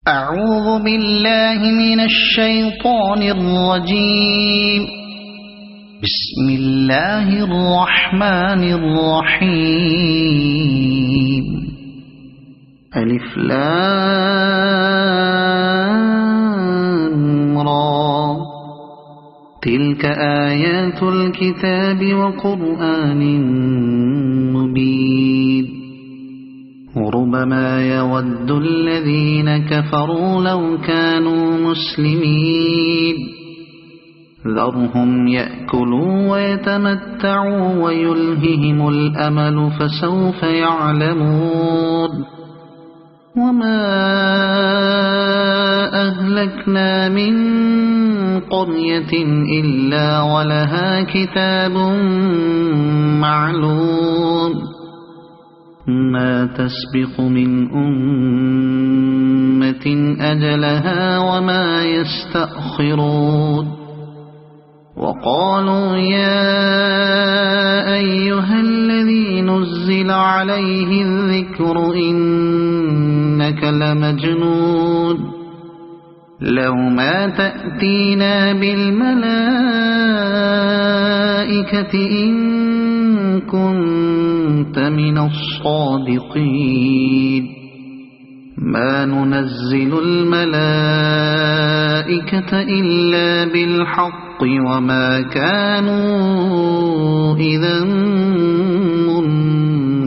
أعوذ بالله من الشيطان الرجيم. بسم الله الرحمن الرحيم. ألف لام را. تلك آيات الكتاب وقرآن مبين. ربما يود الذين كفروا لو كانوا مسلمين. ذرهم يأكلوا ويتمتعوا ويلههم الأمل فسوف يعلمون. وما أهلكنا من قرية إلا ولها كتاب معلوم. ما تسبق من أمة أجلها وما يستأخرون. وقالوا يا أيها الذي نزل عليه الذكر إنك لمجنون. لو ما تأتينا بالملائكة إن كنت من الصادقين. ما ننزل الملائكة إلا بالحق وما كانوا إذا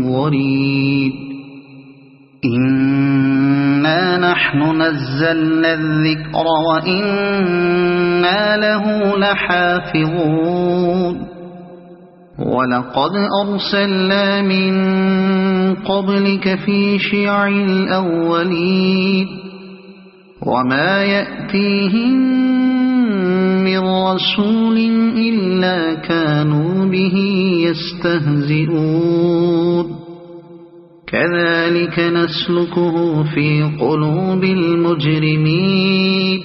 منظرين. إنا نحن نزلنا الذكر وإنا له لحافظون. ولقد أرسلنا من قبلك في شيع الأولين. وما يأتيهم من رسول إلا كانوا به يستهزئون. كذلك نسلكه في قلوب المجرمين.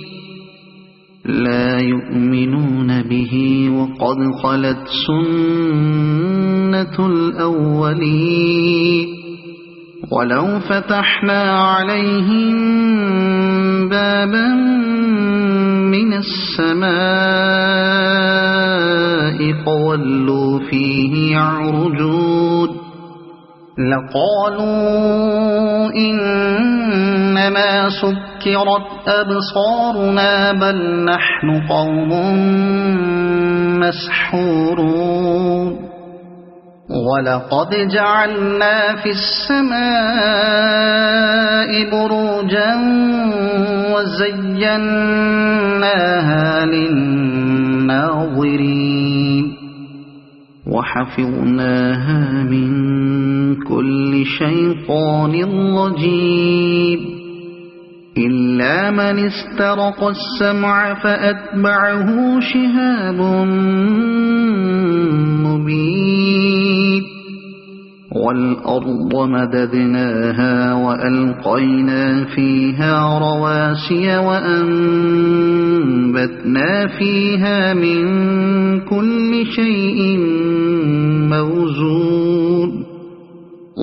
لا يؤمنون به وقد خلت سنة الأولين. ولو فتحنا عليهم بابا من السماء فولوا فيه يعرجون. لقالوا إنما سكرت أبصارنا بل نحن قوم مسحورون. ولقد جعلنا في السماء بروجا وزيناها للناظرين. وحفظناها من كل شيطان رجيم. إلا من استرق السمع فأتبعه شهاب مبين. والأرض مددناها وألقينا فيها رواسي وأنبتنا فيها من كل شيء موزون.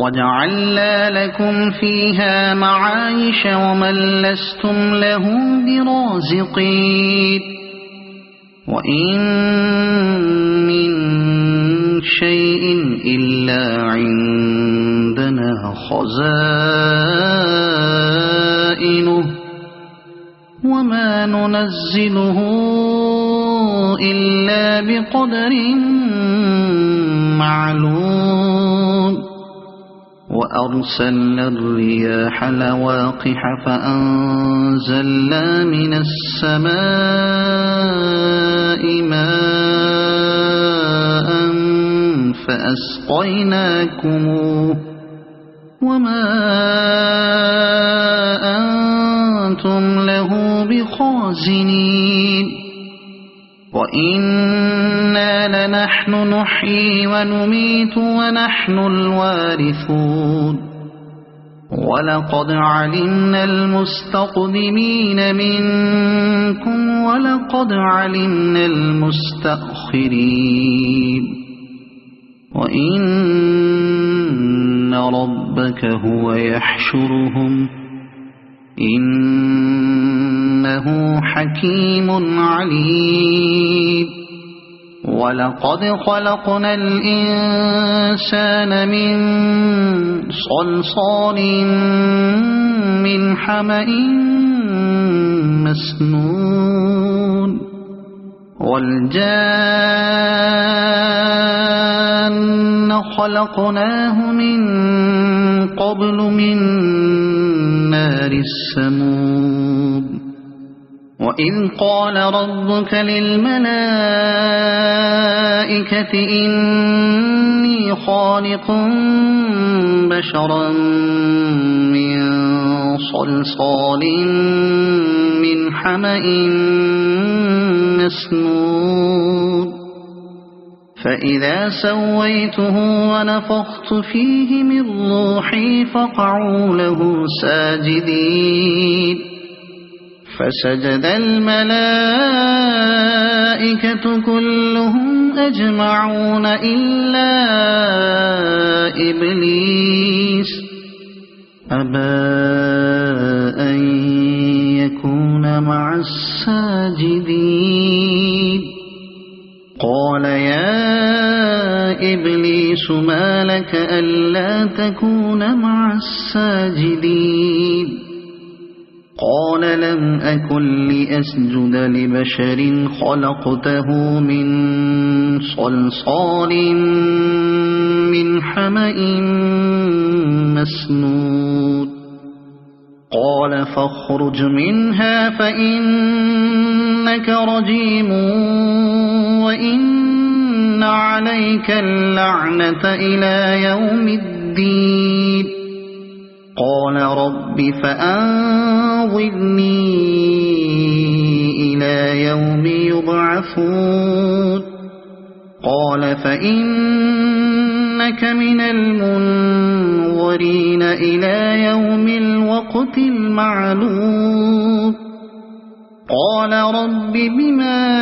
وجعلنا لكم فيها معايش ومن لستم له برازقين. وإن من شيء إلا عندنا خزائنه وما ننزله إلا بقدر معلوم. وأرسلنا الرياح لواقح فأنزلنا من السماء ماء فأسقيناكموه وما أنتم له بخازنين. وإنا لنحن نحيي ونميت ونحن الوارثون. ولقد علمنا المستقدمين منكم ولقد علمنا المستأخرين. وإن ربك هو يحشرهم إن إنه حكيم عليم ولقد خلقنا الإنسان من صلصال من حمأ مسنون والجان خلقناه من قبل من نار السموم وإذ قال ربك للملائكة إني خالق بشرا من صلصال من حمأ مسنون فإذا سويته ونفخت فيه من روحي فقعوا له ساجدين فسجد الملائكة كلهم أجمعون إلا إبليس أبى أن يكون مع الساجدين قال يا إبليس ما لك ألا تكون مع الساجدين قال لم أكن لأسجد لبشر خلقته من صلصال من حمأ مسنون قال فاخرج منها فإنك رجيم وإن عليك اللعنة إلى يوم الدين قال رب فأنظرني إلى يوم يبعثون قال فإنك من المنظرين إلى يوم الوقت المعلوم قال رب بما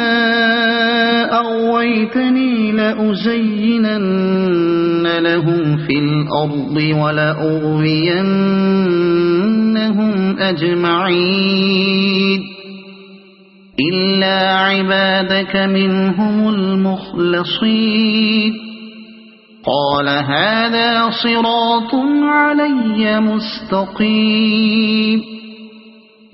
أغويتني لأزينن لهم في الأرض ولأغوينهم أجمعين إلا عبادك منهم المخلصين قال هذا صراط علي مستقيم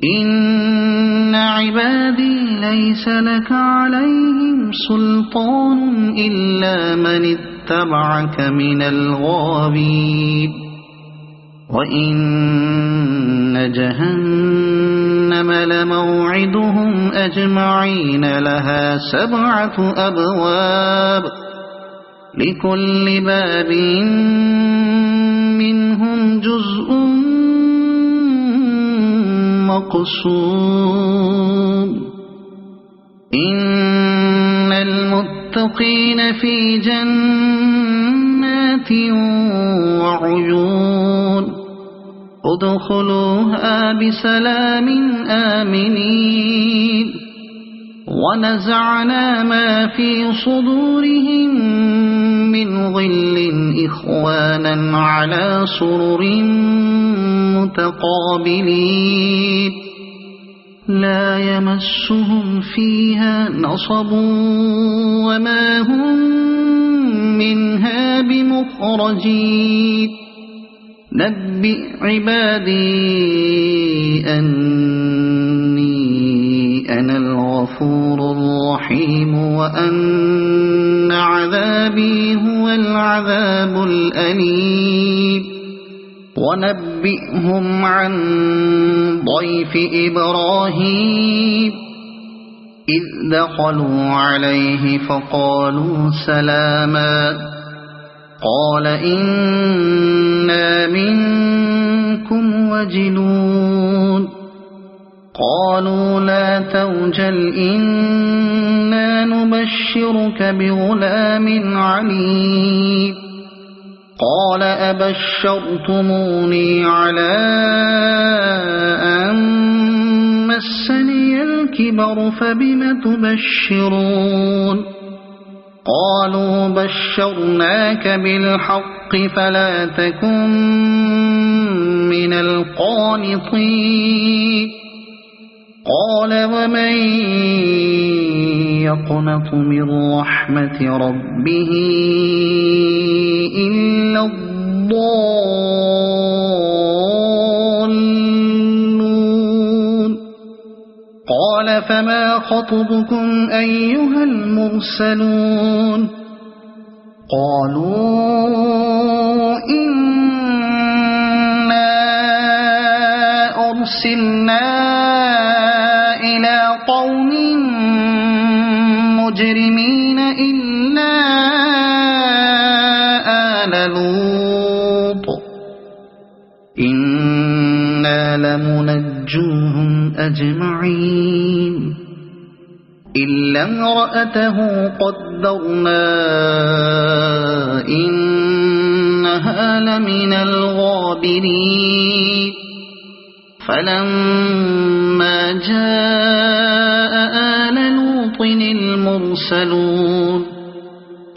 إن عبادي ليس لك عليهم سلطان إلا من اتبعك من الغاوين وإن جهنم لموعدهم أجمعين لها 7 أبواب لكل باب منهم جزء مقسوم إن المتقين في جنات وعيون ادخلوها بسلام آمنين ونزعنا ما في صدورهم من غل إخوانا على سرر متقابلين لا يمسهم فيها نصب وما هم منها بمخرجين نبئ عبادي أني أنا الغفور الرحيم وأن عذابي هو العذاب الأليم ونبئهم عن ضيف إبراهيم إذ دخلوا عليه فقالوا سلاما قال إنا منكم وجلون قالوا لا توجل إنا نبشرك بغلام عليم قال أبشرتموني على أن مسني الكبر فبم تبشرون قالوا بشرناك بالحق فلا تكن من القانطين قال ومن يقنط من رحمة ربه إلا الضالون قال فما خطبكم أيها المرسلون قالوا إنا أرسلنا إلى قوم مجرمين إلا آل لوط إنا لمنجوهم أجمعين إلا امرأته قدرنا إنها لمن الغابرين فلما جاء آل لوط المرسلون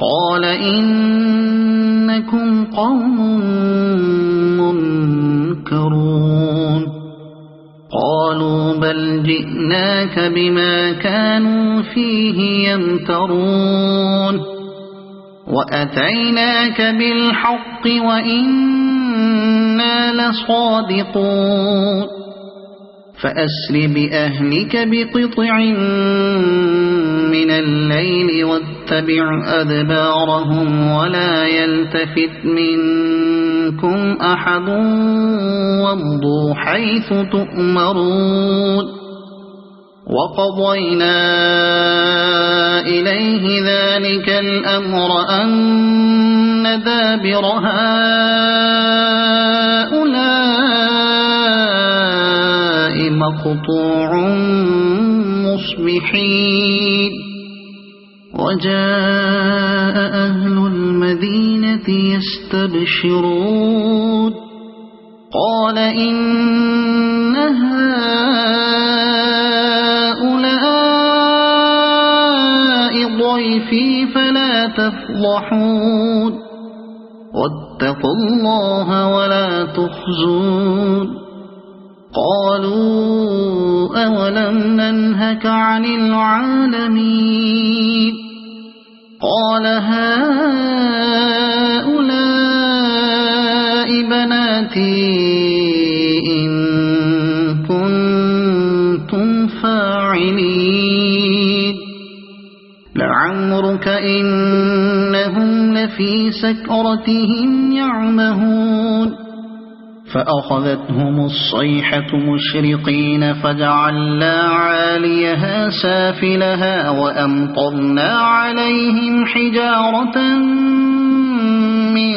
قال إنكم قوم منكرون قالوا بل جئناك بما كانوا فيه يمترون وأتيناك بالحق وإنا لصادقون فأسر بأهلك بقطع من الليل واتبع أدبارهم ولا يلتفت منكم أحد وامضوا حيث تؤمرون وقضينا إليه ذلك الأمر أن دابر هؤلاء مقطوع مصبحين وجاء أهل المدينة يستبشرون قال إن هؤلاء ضيفي فلا تفضحون واتقوا الله ولا تخزون قالوا أولم ننهك عن العالمين قال هؤلاء بناتي إن كنتم فاعلين لعمرك إنهم لفي سكرتهم يعمهون فأخذتهم الصيحة مشرقين فجعلنا عاليها سافلها وأمطرنا عليهم حجارة من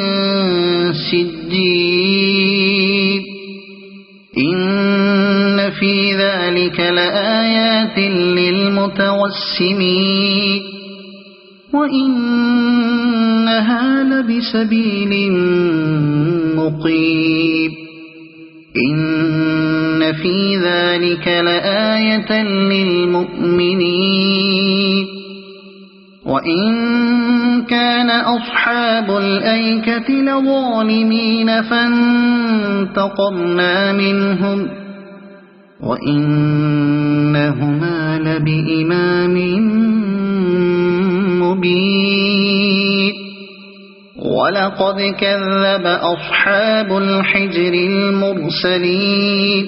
سجيل إن في ذلك لآيات للمتوسمين وإنها لبسبيل مقيم إن في ذلك لآية للمؤمنين وإن كان أصحاب الأيكة لظالمين فانتقمنا منهم وإنهما لبإمام مبين ولقد كذب أصحاب الحجر المرسلين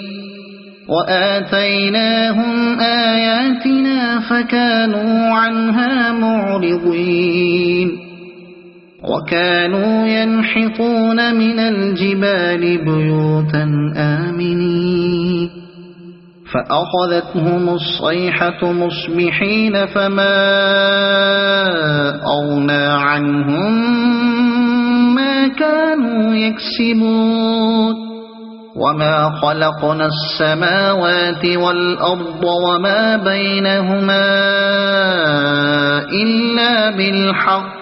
وآتيناهم آياتنا فكانوا عنها معرضين وكانوا ينحطون من الجبال بيوتا آمنين فأخذتهم الصيحة مصبحين فما أغنى عنهم ما كانوا يكسبون وما خلقنا السماوات والأرض وما بينهما إلا بالحق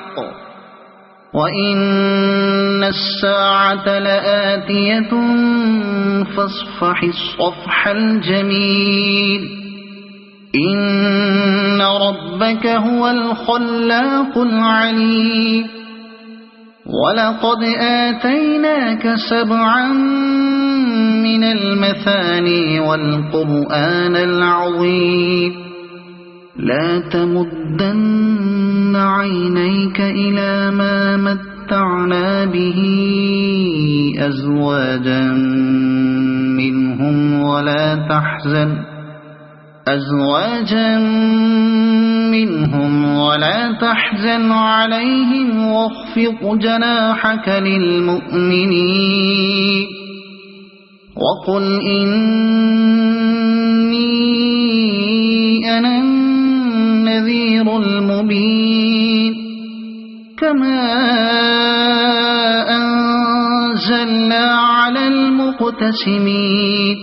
وإن الساعة لآتية فاصفح الصفح الجميل إن ربك هو الخلاق العليم ولقد آتيناك 7 من المثاني والقرآن العظيم لا تمدن عينيك إلى ما متعنا به أزواجا منهم ولا تحزن عليهم واخفض جناحك للمؤمنين وقل إني أنا النذير المبين كما أنزلنا على المقتسمين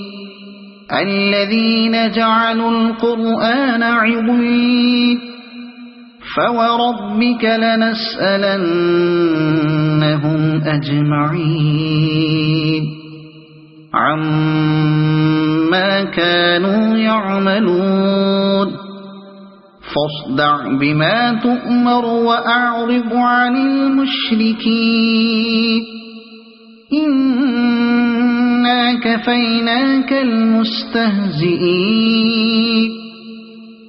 الذين جعلوا القرآن عضين فوربك لنسألنهم أجمعين عما كانوا يعملون فاصدع بما تؤمر وأعرض عن المشركين إنا كفيناك المستهزئين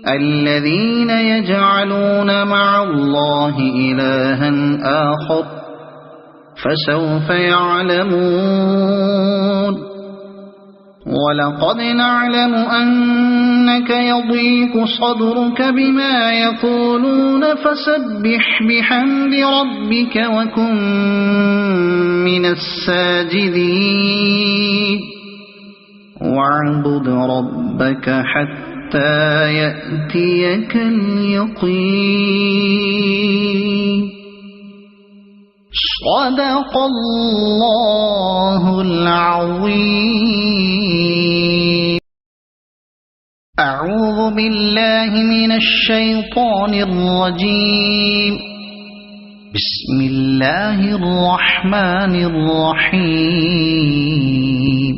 الذين يجعلون مع الله إلها آخر فسوف يعلمون ولقد نعلم أنك يضيق صدرك بما يقولون فسبح بحمد ربك وكن من الساجدين واعبد ربك حتى يأتيك اليقين صدق الله العظيم. أعوذ بالله من الشيطان الرجيم. بسم الله الرحمن الرحيم.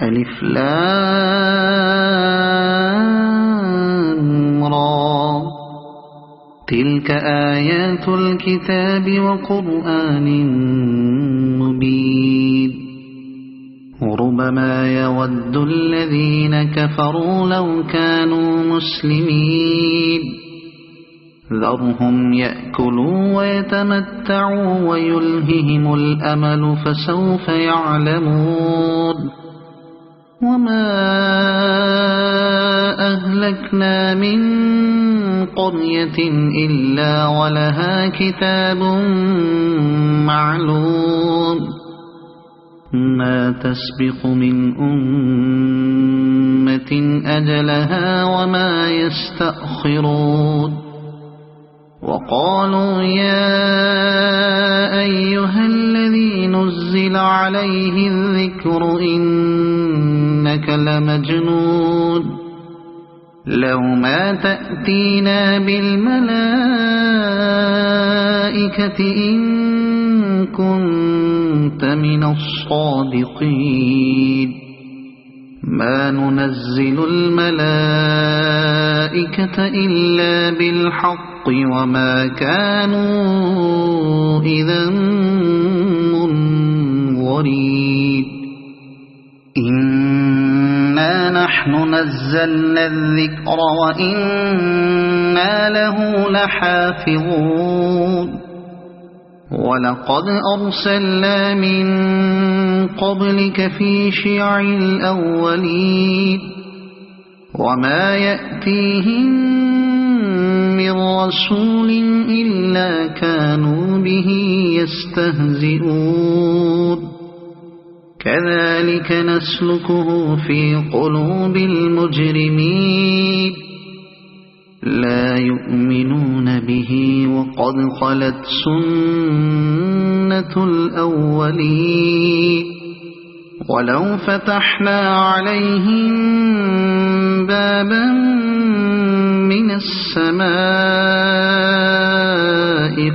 ألف لام را تلك آيات الكتاب وقرآن مبين ربما يود الذين كفروا لو كانوا مسلمين ذرهم يأكلوا ويتمتعوا ويلههم الأمل فسوف يعلمون وما أهلكنا من قرية إلا ولها كتاب معلوم ما تسبق من أمة أجلها وما يستأخرون وقالوا يا أيها الذي نزل عليه الذكر إنك لمجنون لو ما تأتينا بالملائكة إن كنت من الصادقين ما ننزل الملائكة إلا بالحق وما كانوا إذا منظرين إنا نحن نزلنا الذكر وإنا له لحافظون ولقد أرسلنا من قبلك في شيع الأولين وما يأتيهم من رسول إلا كانوا به يستهزئون كذلك نسلكه في قلوب المجرمين لا يؤمنون به وقد خلت سنة الأولين ولو فتحنا عليهم بابا من السماء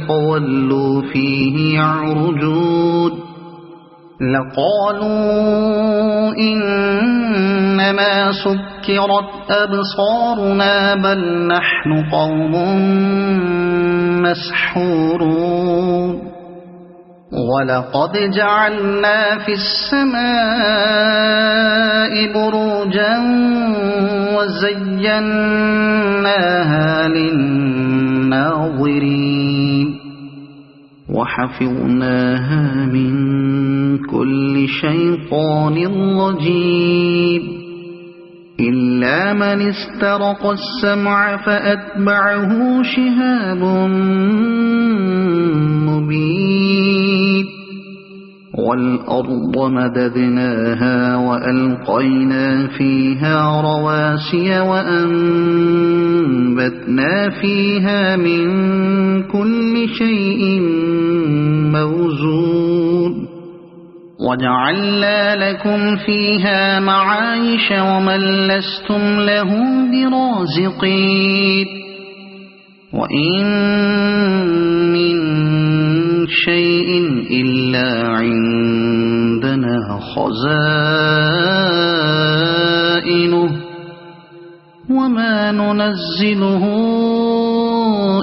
فولوا فيه يعرجون لقالوا إنما سكرت أبصارنا بل نحن قوم مسحورون ولقد جعلنا في السماء بروجا وزيناها للناظرين وحفظناها من كل شيطان رجيم إلا من استرق السمع فأتبعه شهاب مبين والأرض مددناها وألقينا فيها رواسي وأنبتنا فيها من كل شيء موزون وجعلنا لكم فيها معايش ومن لستم له برازقين وإن من شيء إلا عندنا خزائنه وما ننزله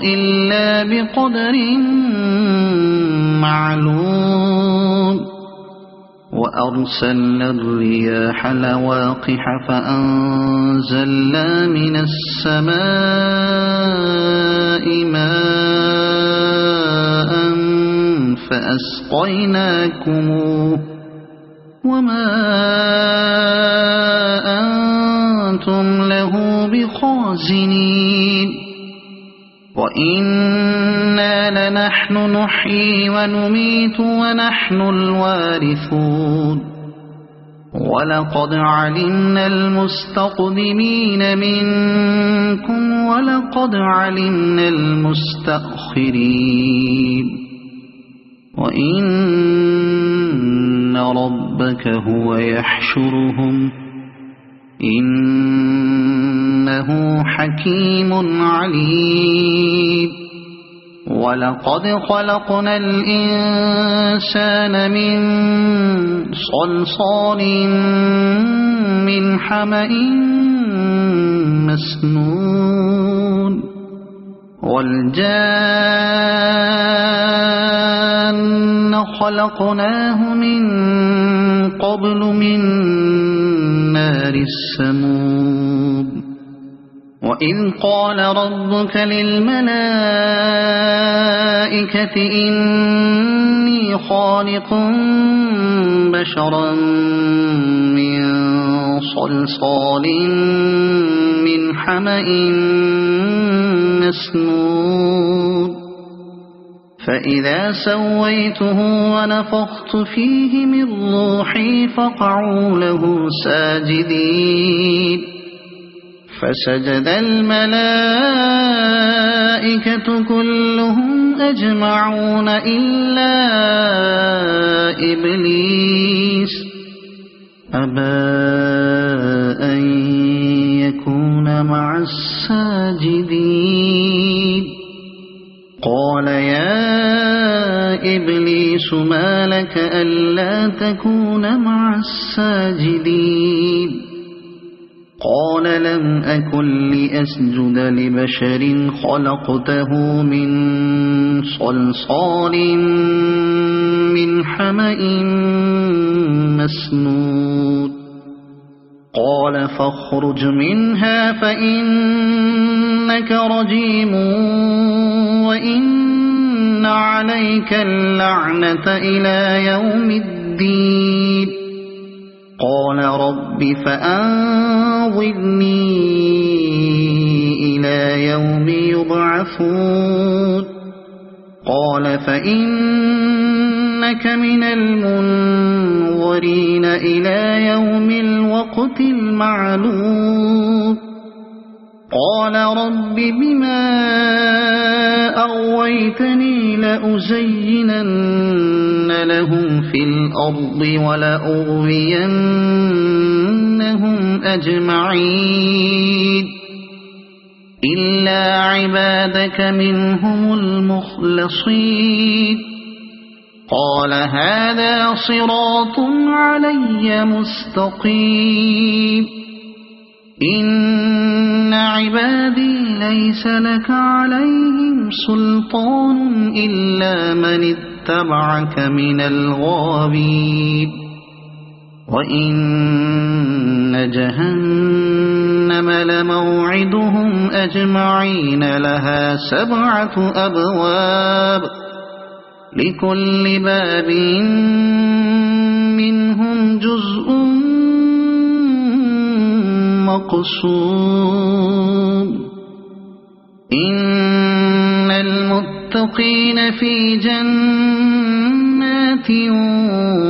إلا بقدر معلوم وأرسلنا الرياح لواقح فأنزلنا من السماء ماء فأسقيناكموه وما أنتم له بخازنين وإنا لنحن نحيي ونميت ونحن الوارثون ولقد علمنا المستقدمين منكم ولقد علمنا المستأخرين وإن ربك هو يحشرهم إنه حكيم عليم ولقد خلقنا الإنسان من صلصال من حمأ مسنون والجان خلقناه من قبل من نار السموم وإذ قال ربك للملائكة إني خالق بشرا من صلصال من حمأ مسنون فإذا سويته ونفخت فيه من روحي فقعوا له ساجدين فسجد الملائكة كلهم أجمعون إلا إبليس أبى أن يكون مع الساجدين قال يا إبليس ما لك ألا تكون مع الساجدين قال لم أكن لأسجد لبشر خلقته من صلصال من حمأ مسنون قال فاخرج منها فإنك رجيم وإن عليك اللعنة إلى يوم الدين قال رب فأنظرني إلى يوم يبعثون قال فإنك من المنظرين إلى يوم الوقت المعلوم قال رب بما أغويتني لأزينن لهم في الأرض ولأغوينهم أجمعين إلا عبادك منهم المخلصين قال هذا صراط علي مستقيم إن عبادي ليس لك عليهم سلطان إلا من اتبعك من الغاوين وإن جهنم لموعدهم أجمعين لها 7 أبواب لكل باب منهم جزء مقسوم إن المتقين في جنات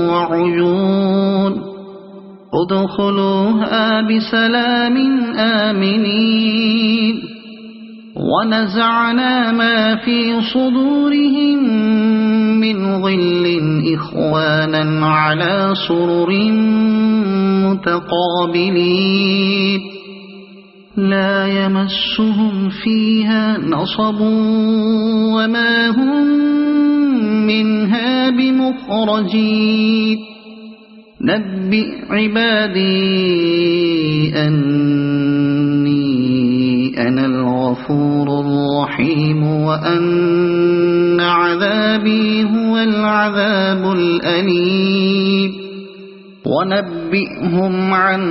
وعيون ادخلوها بسلام آمنين ونزعنا ما في صدورهم من غل إخوانا على سرر متقابلين لا يمسهم فيها نصب وما هم منها بمخرجين نبئ عبادي أني أنا الغفور الرحيم وأن عذابي هو العذاب الأليم ونبئهم عن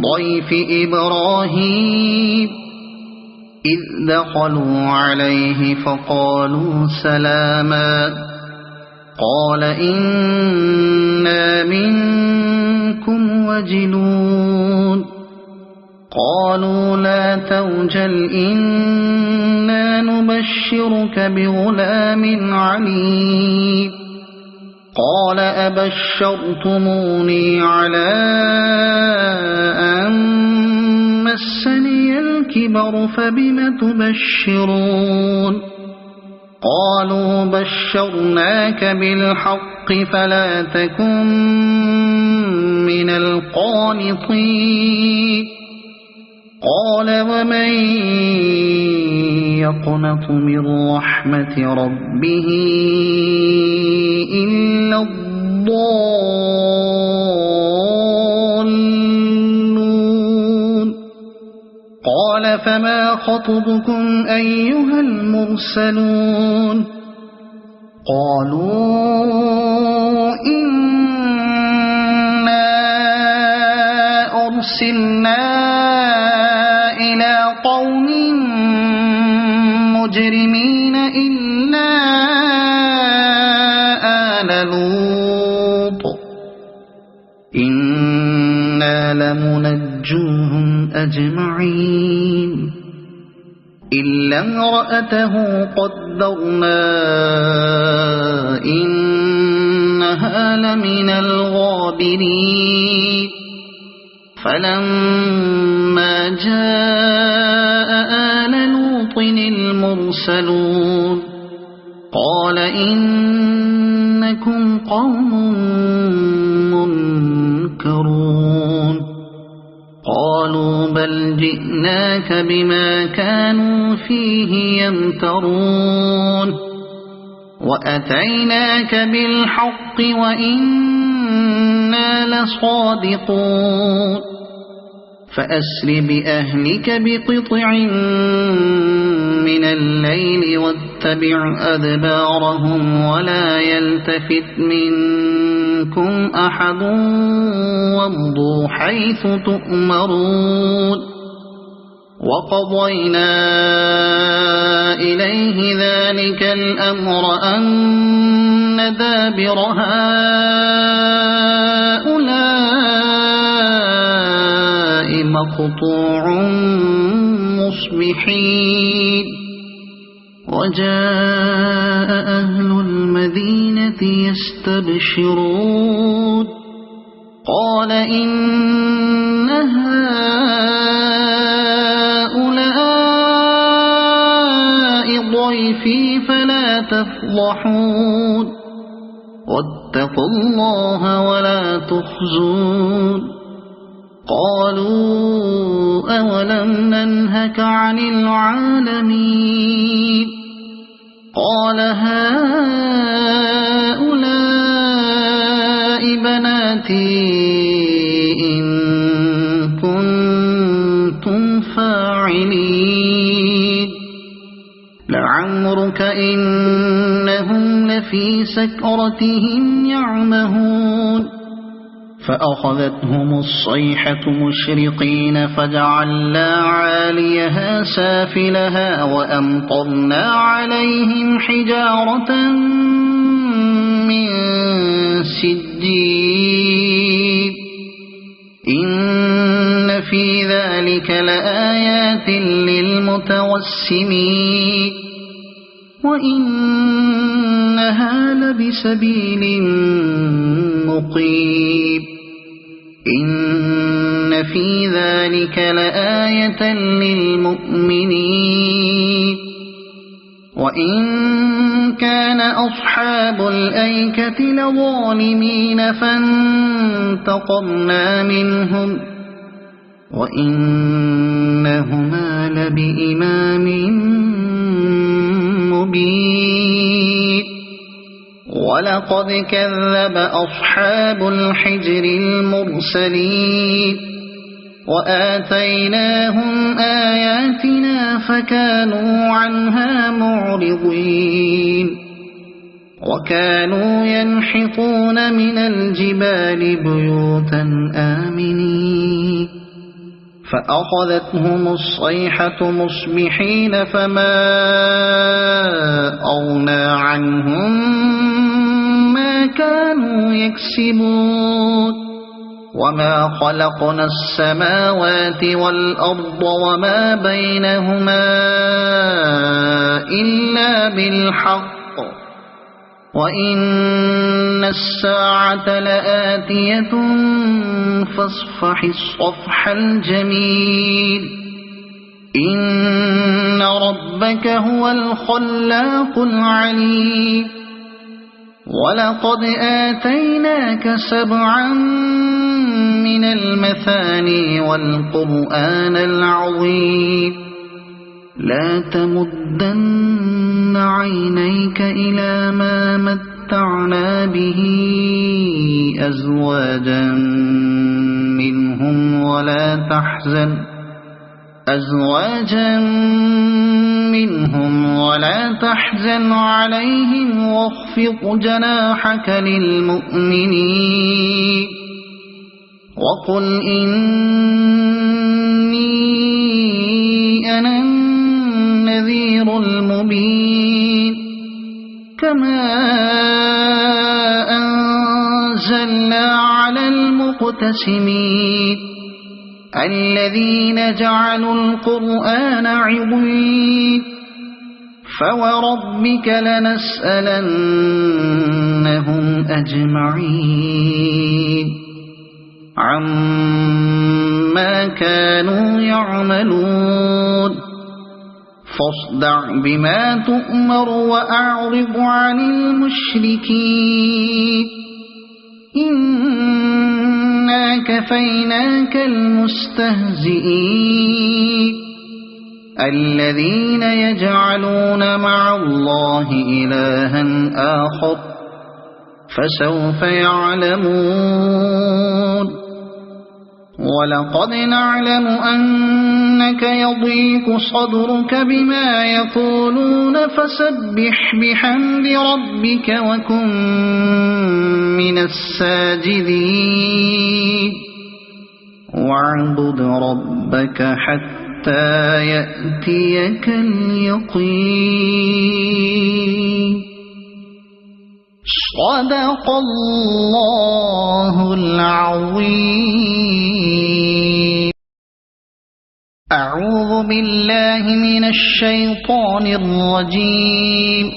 ضيف إبراهيم إذ دخلوا عليه فقالوا سلاما قال إنا منكم وجلون قالوا لا توجل إنا نبشرك بغلام عليم قال أبشرتموني على أن مسني الكبر فبم تبشرون قالوا بشرناك بالحق فلا تكن من القانطين قال ومن يقنط من رحمة ربه إلا الضالون قال فما خطبكم أيها المرسلون قالوا إنا أرسلنا إلى قوم مجرمين إلا آل لوط إنا لمنجوهم أجمعين إلا امرأته قدرنا إنها لمن الغابرين فلما جاء آل لوط المرسلون قال إنكم قوم منكرون قالوا بل جئناك بما كانوا فيه يمترون وأتيناك بالحق وإنا لصادقون فأسر بأهلك بقطع من الليل واتبع أدبارهم ولا يلتفت منكم أحد وامضوا حيث تؤمرون وقضينا إليه ذلك الأمر أن دابر هؤلاء مقطوع مصبحين وجاء أهل المدينة يستبشرون قال إن هؤلاء ضيفي فلا تفضحون واتقوا الله ولا تخزون قالوا أولم ننهك عن العالمين قال هؤلاء بناتي إن كنتم فاعلين لعمرك إنهم لفي سكرتهم يعمهون فأخذتهم الصيحة مشرقين فجعلنا عاليها سافلها وأمطرنا عليهم حجارة من سجيل إن في ذلك لآيات للمتوسمين وإنها لبسبيل مقيم إن في ذلك لآية للمؤمنين وإن كان أصحاب الأيكة لظالمين فانتقمنا منهم وإنهما لبإمام مبين ولقد كذب أصحاب الحجر المرسلين وآتيناهم آياتنا فكانوا عنها معرضين وكانوا ينحطون من الجبال بيوتا آمنين فأخذتهم الصيحة مصبحين فما أغنى عنهم ما كانوا يكسبون وما خلقنا السماوات والأرض وما بينهما إلا بالحق وإن الساعة لآتية فاصفح الصفح الجميل إن ربك هو الخلاق العليم ولقد آتيناك 7 من المثاني والقرآن العظيم لا تمدن عينيك إلى ما متعنا به أزواجا منهم ولا تحزن عليهم واخفض جناحك للمؤمنين وقل إني أنا النذير المبين كما أنزلنا على المقتسمين الذين جعلوا القرآن عضين فوربك لنسألنهم أجمعين عما كانوا يعملون فاصدع بما تؤمر وأعرض عن المشركين إنا كفيناك المستهزئين الذين يجعلون مع الله إلها آخر فسوف يعلمون ولقد نعلم أنك يضيق صدرك بما يقولون فسبح بحمد ربك وكن من الساجدين واعبد ربك حتى يأتيك اليقين صدق الله العظيم أعوذ بالله من الشيطان الرجيم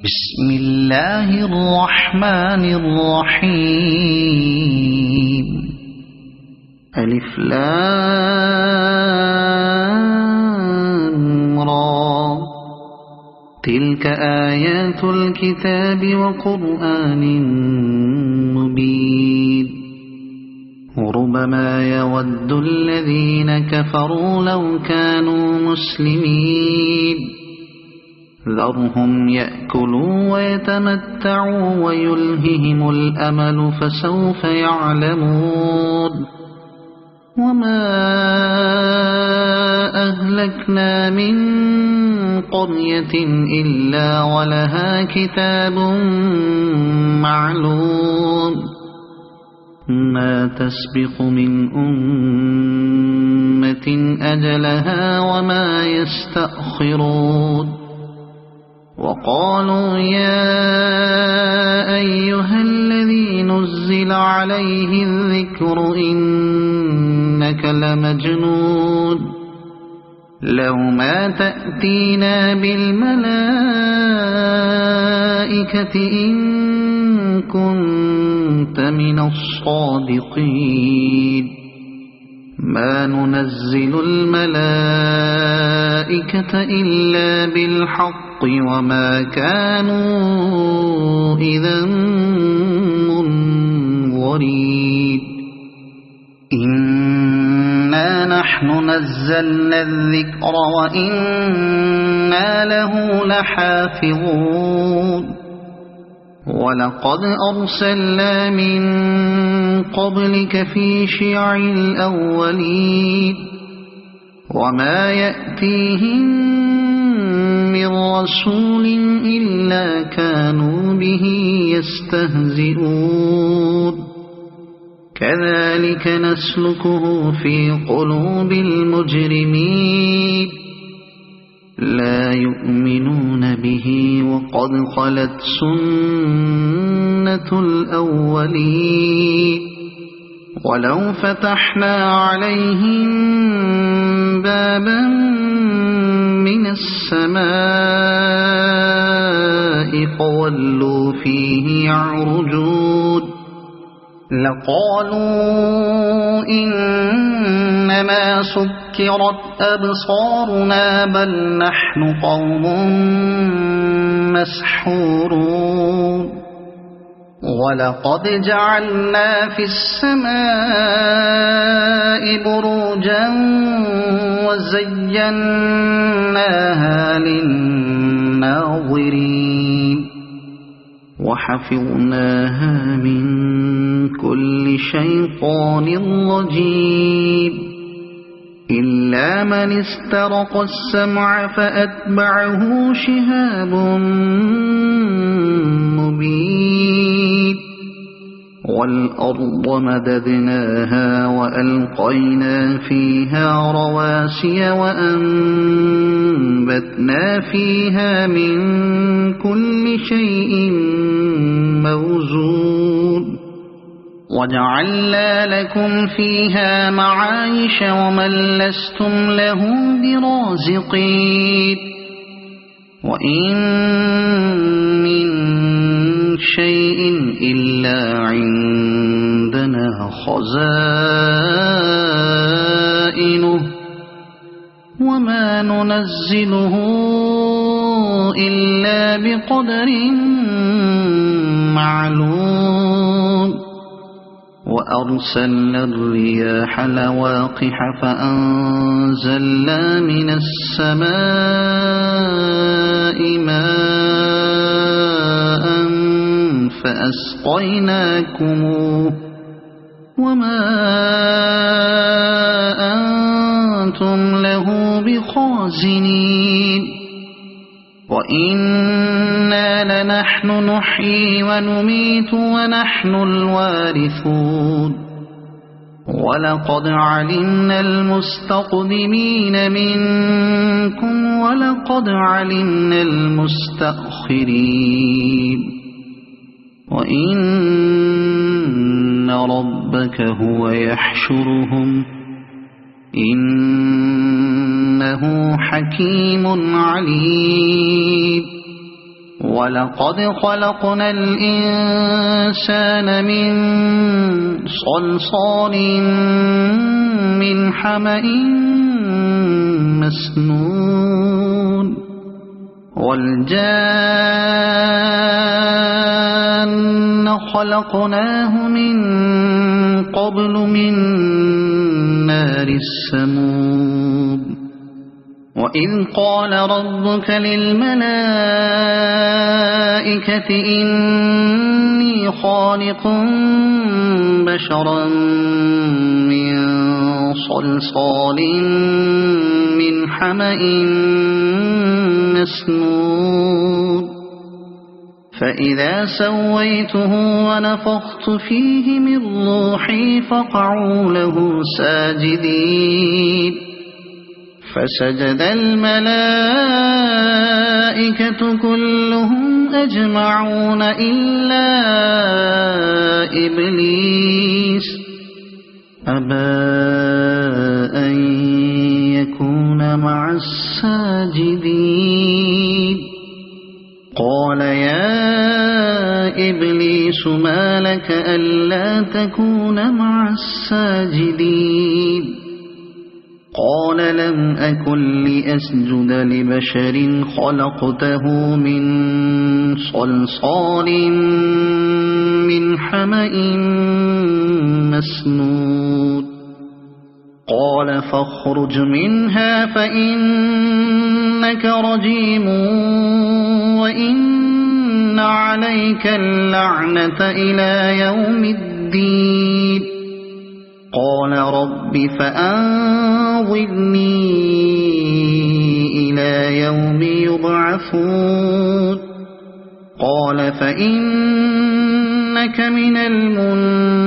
بسم الله الرحمن الرحيم ألف لام را تلك آيات الكتاب وقرآن مبين ربما يود الذين كفروا لو كانوا مسلمين ذرهم يأكلوا ويتمتعوا ويلههم الأمل فسوف يعلمون وما أهلكنا من قرية إلا ولها كتاب معلوم ما تسبق من أمة أجلها وما يستأخرون وقالوا يا أيها الذي نزل عليه الذكر إنك لمجنون لو ما تأتينا بالملائكة إن كنت من الصادقين ما ننزل الملائكة إلا بالحق وما كانوا إذا منظرين إنا نحن نزلنا الذكر وإنا له لحافظون ولقد أرسلنا من قبلك في شيع الأولين وما يأتيهم من رسول إلا كانوا به يستهزئون كذلك نسلكه في قلوب المجرمين لا يؤمنون به وقد خلت سنة الأولين ولو فتحنا عليهم بابا من السماء فولوا فيه يعرجون لقالوا إنما سكرت أبصارنا بل نحن قوم مسحورون ولقد جعلنا في السماء بروجا وزيناها للناظرين وحفظناها من كل شيطان رجيم إلا من استرق السمع فأتبعه شهاب مبين والأرض مددناها وألقينا فيها رواسي وأنبتنا فيها من كل شيء موزون وجعلنا لكم فيها معايش ومن لستم له برازقين وإن من شيء إلا عندنا خزائنه وما ننزله إلا بقدر معلوم وأرسلنا الرياح لواقح فأنزلنا من السماء ماء فأسقيناكموه وما أنتم له بخازنين وإنا لنحن نحيي ونميت ونحن الوارثون ولقد علمنا المستقدمين منكم ولقد علمنا المستأخرين وإن ربك هو يحشرهم إنه حكيم عليم ولقد خلقنا الإنسان من صلصال من حمأ مسنون والجان خلقناه من قبل من نار السموم وإذ قال ربك للملائكة إني خالق بشرا من صلصال من حمأ مسنود فإذا سويته ونفخت فيه من روحي فقعوا له ساجدين فسجد الملائكة كلهم أجمعون إلا إبليس أبى أن يكون مع الساجدين قال يا إبليس ما لك ألا تكون مع الساجدين قال لم أكن لأسجد لبشر خلقته من صلصال من حمأ مسنود قال فاخرج منها فإنك رجيم وإن عليك اللعنة إلى يوم الدين قال رب فأنظرني إلى يوم يبعثون قال فإنك من المنظرين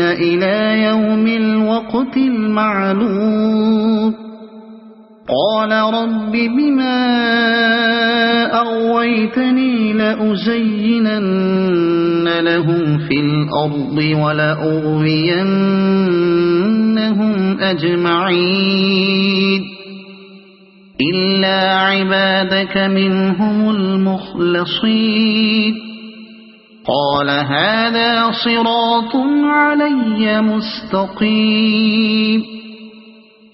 إلى يوم الوقت المعلوم قال رب بما أغويتني لأزينن لهم في الأرض ولأغوينهم أجمعين إلا عبادك منهم المخلصين قال هذا صراط علي مستقيم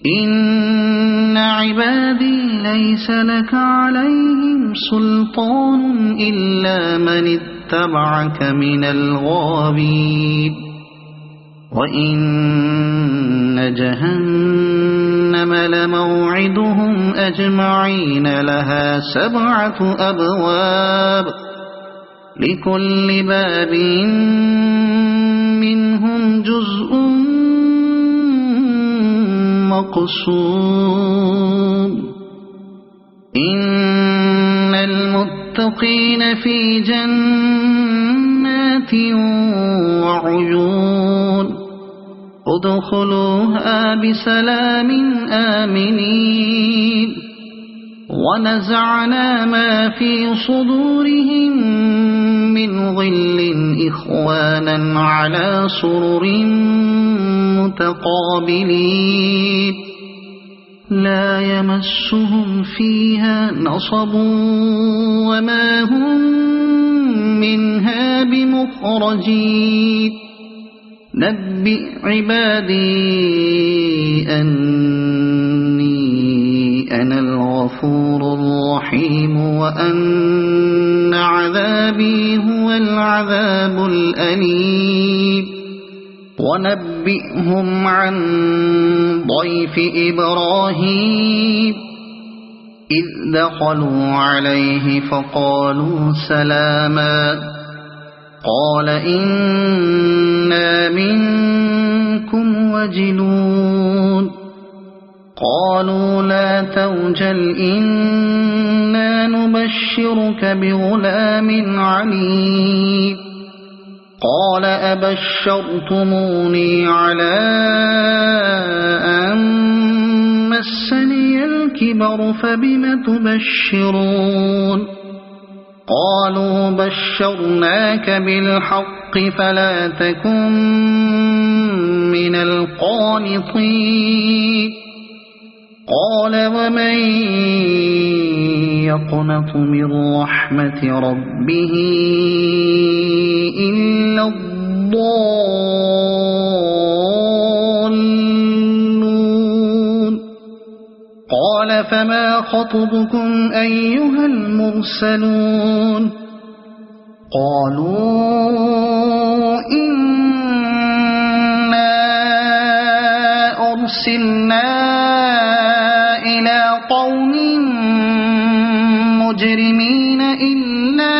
إن عبادي ليس لك عليهم سلطان إلا من اتبعك من الغاوين وإن جهنم لموعدهم أجمعين لها 7 أبواب لكل باب منهم جزء مقسوم إن المتقين في جنات وعيون ادخلوها بسلام آمنين ونزعنا ما في صدورهم من غل إخوانا على سرر متقابلين لا يمسهم فيها نصب وما هم منها بمخرجين نبئ عبادي أني أنا الغفور الرحيم وأن عذابي هو العذاب الأليم ونبئهم عن ضيف إبراهيم إذ دخلوا عليه فقالوا سلاما قال إنا منكم وجلون قالوا لا توجل إنا نبشرك بغلام عليم قال أبشرتموني على أن مسني الكبر فبم تبشرون قالوا بشرناك بالحق فلا تكن من القانطين قال ومن يقنط من رحمة ربه إلا الضالون قال فما خطبكم أيها المرسلون قالوا إنا أرسلنا إلى قوم مجرمين إلا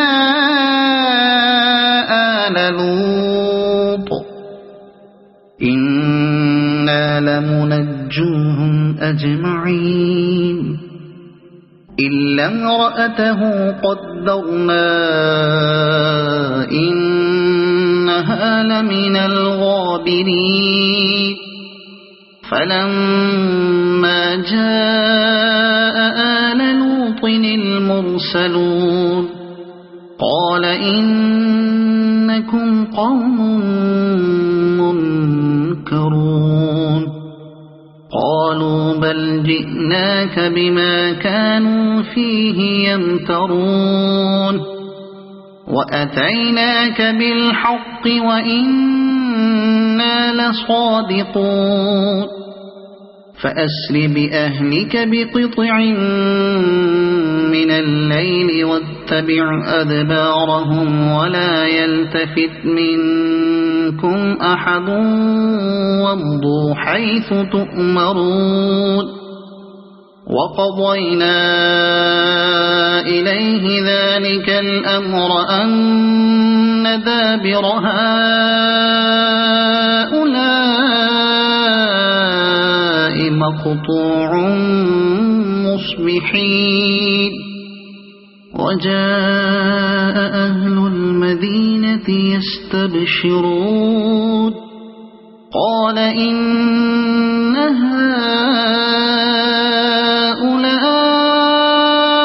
آل لوط إنا لمنجوهم أجمعين إلا امرأته قدرنا إنها لمن الغابرين فلما جاء آل لوط المرسلون قال إنكم قوم منكرون قالوا بل جئناك بما كانوا فيه يمترون وأتيناك بالحق وإنا لصادقون فأسر بأهلك بقطع من الليل واتبع أدبارهم ولا يلتفت منكم أحد وامضوا حيث تؤمرون وقضينا إليه ذلك الأمر أن دابر هؤلاء مقطوع مصبحين وجاء أهل المدينة يستبشرون قال إن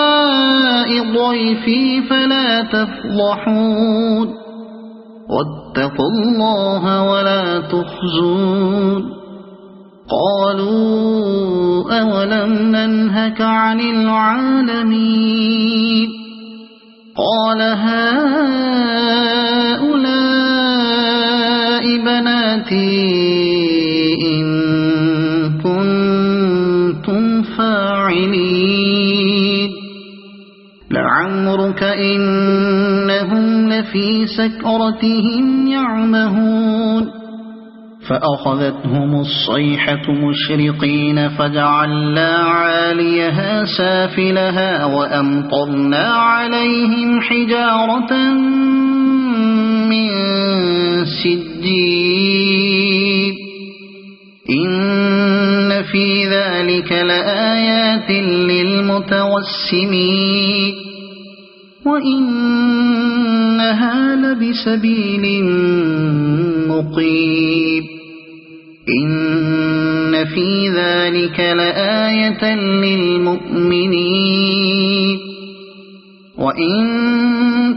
هؤلاء ضيفي فلا تفضحون واتقوا الله ولا تخزون قالوا أولم ننهك عن العالمين قال هؤلاء بناتي إن كنتم فاعلين لعمرك إنهم لفي سكرتهم يعمهون فأخذتهم الصيحة مشرقين فجعلنا عاليها سافلها وأمطرنا عليهم حجارة من سجيل إن في ذلك لآيات للمتوسمين وإنها لبسبيل مقيم إن في ذلك لآية للمؤمنين وإن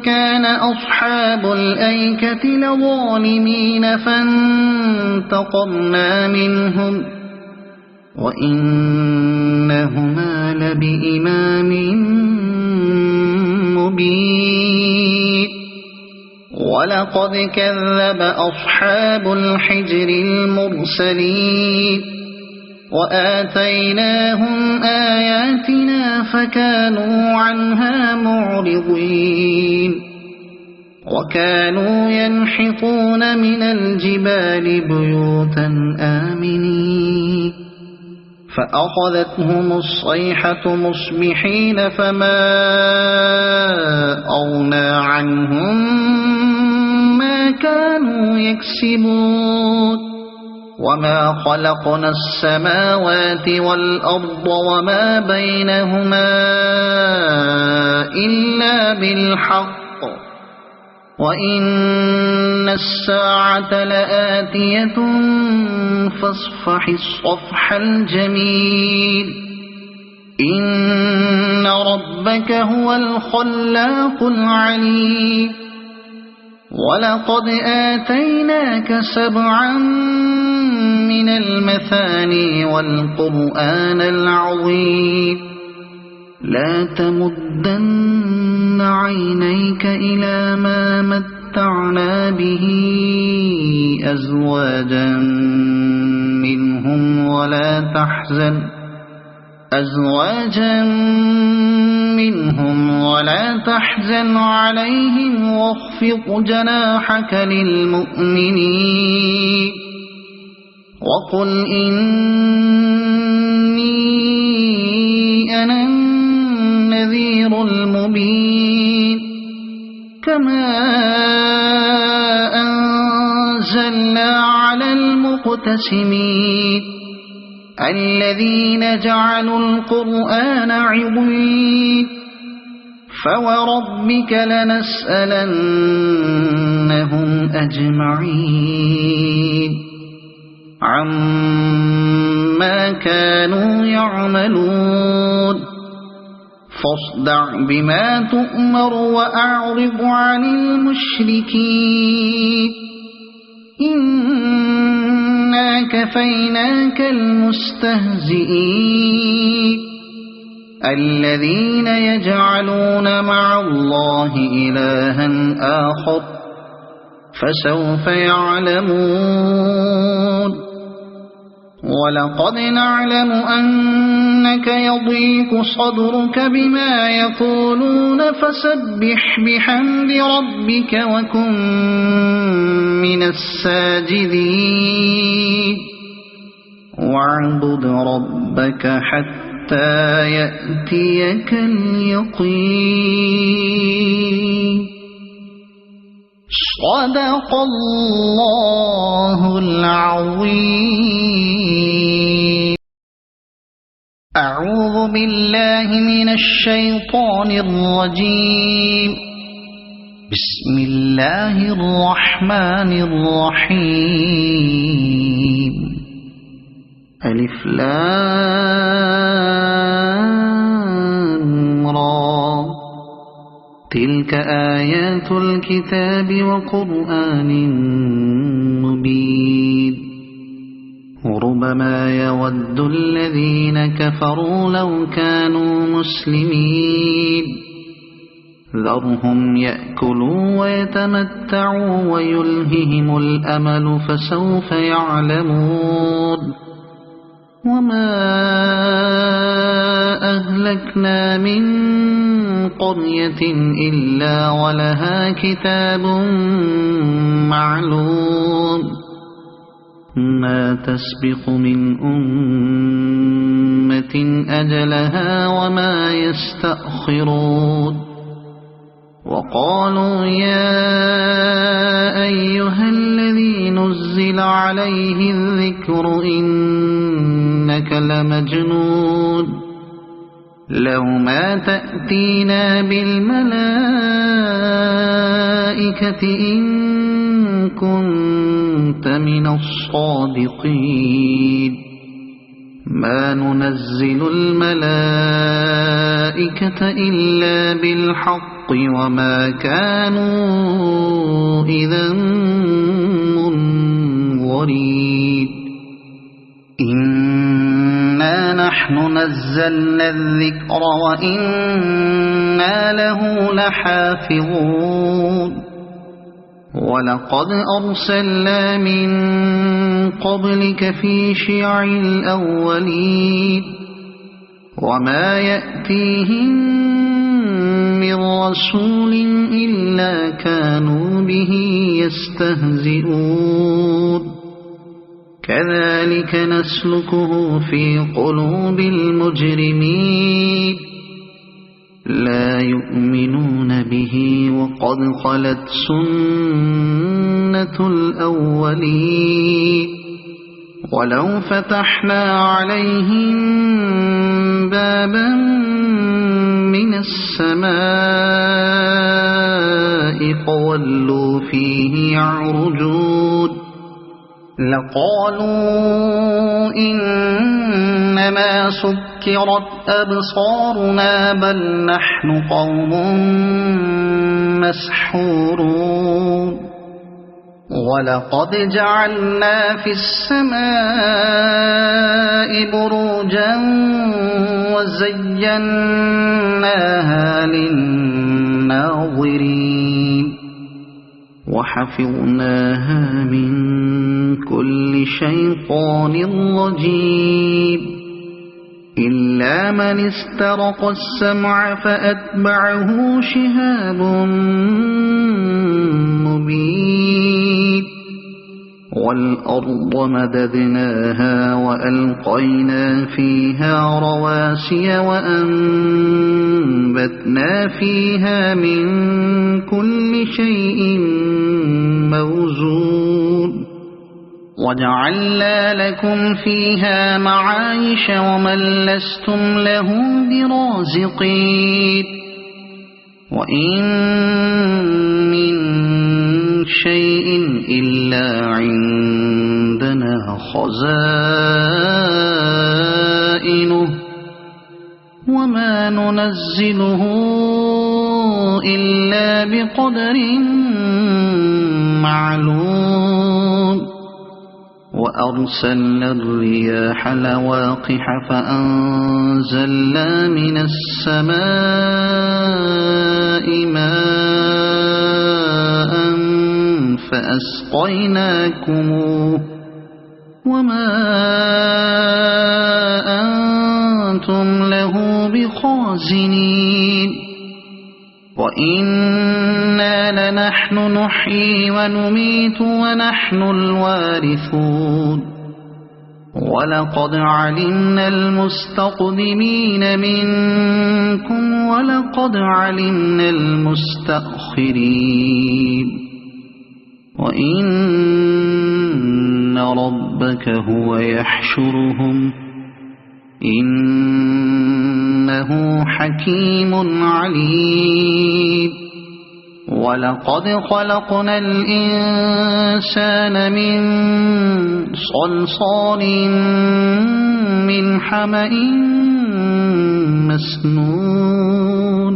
كان أصحاب الأيكة لظالمين فانتقمنا منهم وإنهما لبإمام مبين ولقد كذب أصحاب الحجر المرسلين وآتيناهم آياتنا فكانوا عنها معرضين وكانوا ينحطون من الجبال بيوتا آمنين فأخذتهم الصيحة مصبحين فما أغنى عنهم ما كانوا يكسبون وما خلقنا السماوات والأرض وما بينهما إلا بالحق وإن الساعة لآتية فاصفح الصفح الجميل إن ربك هو الخلاق العليم ولقد آتيناك 7 من المثاني والقرآن العظيم لا تمدن عينيك إلى ما متعنا به أزواجا منهم ولا تحزن عليهم واخفض جناحك للمؤمنين وقل إني أنا النذير المبين كما أنزلنا على المقتسمين الذين جعلوا القرآن عضين فوربك لنسألنهم أجمعين عما كانوا يعملون فاصدع بما تؤمر وأعرض عن المشركين إنا كفيناك المستهزئين الذين يجعلون مع الله إلها آخر فسوف يعلمون ولقد نعلم أنك يضيق صدرك بما يقولون فسبح بحمد ربك وكن من الساجدين واعبد ربك حتى يأتيك اليقين صدق الله العظيم. أعوذ بالله من الشيطان الرجيم. بسم الله الرحمن الرحيم. ألف لام را تلك آيات الكتاب وقرآن مبين ربما يود الذين كفروا لو كانوا مسلمين ذرهم يأكلوا ويتمتعوا ويلههم الأمل فسوف يعلمون وما أهلكنا من قرية إلا ولها كتاب معلوم ما تسبق من أمة أجلها وما يستأخرون وقالوا يا أيها الذي نزل عليه الذكر إنك لمجنون لو ما تأتينا بالملائكة إن كنت من الصادقين ما ننزل الملائكة إلا بالحق وما كانوا إذا منظرين إنا نحن نزلنا الذكر وإنا له لحافظون ولقد أرسلنا من قبلك في شيع الأولين وما يأتيهم من رسول إلا كانوا به يستهزئون كذلك نسلكه في قلوب المجرمين لا يؤمنون به وقد خلت سنة الأولين ولو فتحنا عليهم بابا من السماء فولوا فيه يعرجون لقالوا إنما سكرت أبصارنا بل نحن قوم مسحورون ولقد جعلنا في السماء بروجا وزيناها للناظرين وحفظناها من كل شيطان رجيم إلا من استرق السمع فأتبعه شهاب مبين والأرض مددناها وألقينا فيها رواسي وأنبتنا فيها من كل شيء موزون وجعلنا لكم فيها معايش ومن لستم له برازقين وإن من شيء إلا عندنا خزائنه وما ننزله إلا بقدر معلوم وأرسلنا الرياح لواقح فأنزلنا من السماء ماء فأسقيناكموه وما أنتم له بخازنين وإنا لنحن نحيي ونميت ونحن الوارثون ولقد علمنا المستقدمين منكم ولقد علمنا المستأخرين وإن ربك هو يحشرهم إنه حكيم عليم ولقد خلقنا الإنسان من صلصال من حمأ مسنون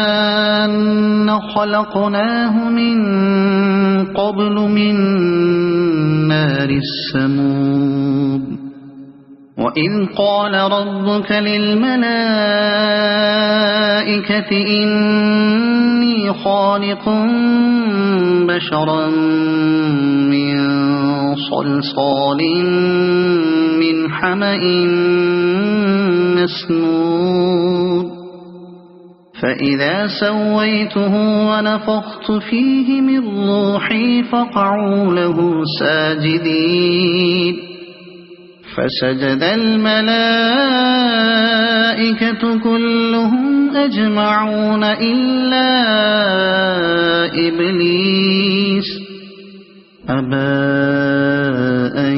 والجان خلقناه من قبل من نار السموم وإذ قال ربك للملائكة إني خالق بشرا من صلصال من حمأ مسنون فإذا سويته ونفخت فيه من روحي فقعوا له ساجدين فسجد الملائكة كلهم أجمعون إلا إبليس أبى أن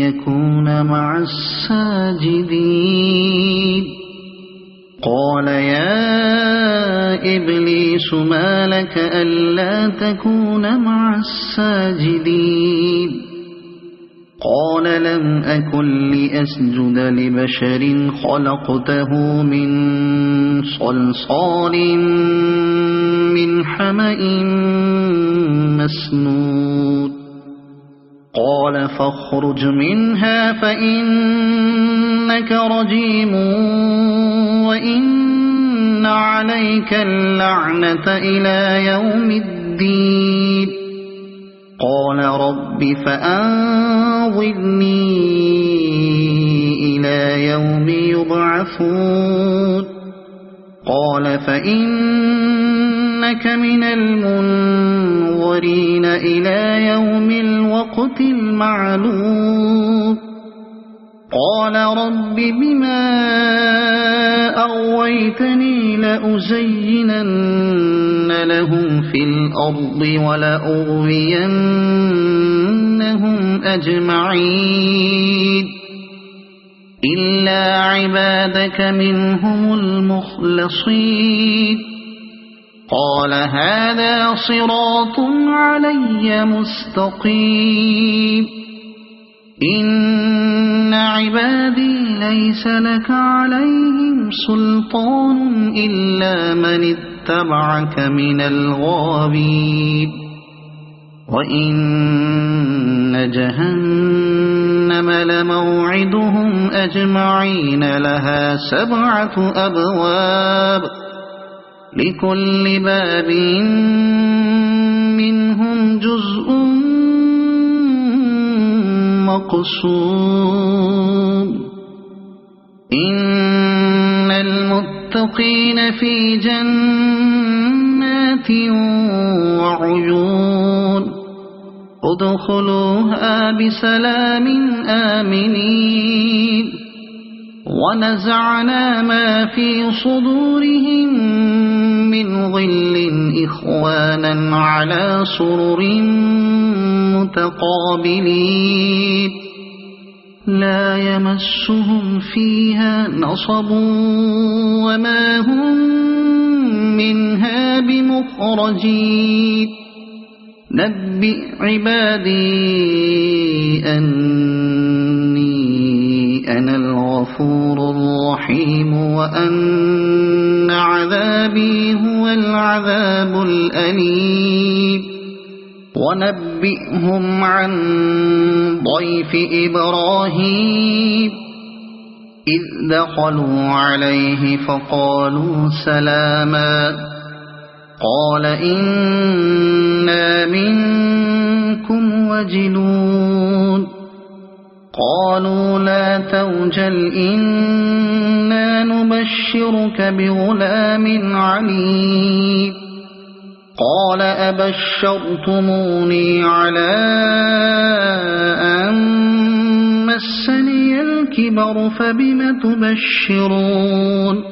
يكون مع الساجدين قال يا إبليس ما لك ألا تكون مع الساجدين قال لم أكن لأسجد لبشر خلقته من صلصال من حمأ مسنون قال فاخرج منها فإنك رجيم وإن عليك اللعنة إلى يوم الدين قال رب فأنظرني إلى يوم يبعثون قال فإنك من المنظرين إلى يوم الوقت المعلوم قال رب بما أغويتني لأزينن لهم في الأرض ولأغوينهم أجمعين إلا عبادك منهم المخلصين قال هذا صراط علي مستقيم إن عبادي ليس لك عليهم سلطان إلا من اتبعك من الغاوين وإن جهنم لموعدهم أجمعين لها 7 أبواب لكل باب منهم جزء مقسوم إن المتقين في جنات وعيون ادخلوها بسلام آمنين ونزعنا ما في صدورهم من ظل إخوانا على سرر متقابلين لا يمسهم فيها نصب وما هم منها بمخرجين نبئ عبادي أني أنا الغفور الرحيم وأن عذابي هو العذاب الأليم ونبئهم عن ضيف إبراهيم إذ دخلوا عليه فقالوا سلاما قال إنا منكم وجلون قالوا لا توجل إنا نبشرك بغلام عليم قال أبشرتموني على أن مسني الكبر فبم تبشرون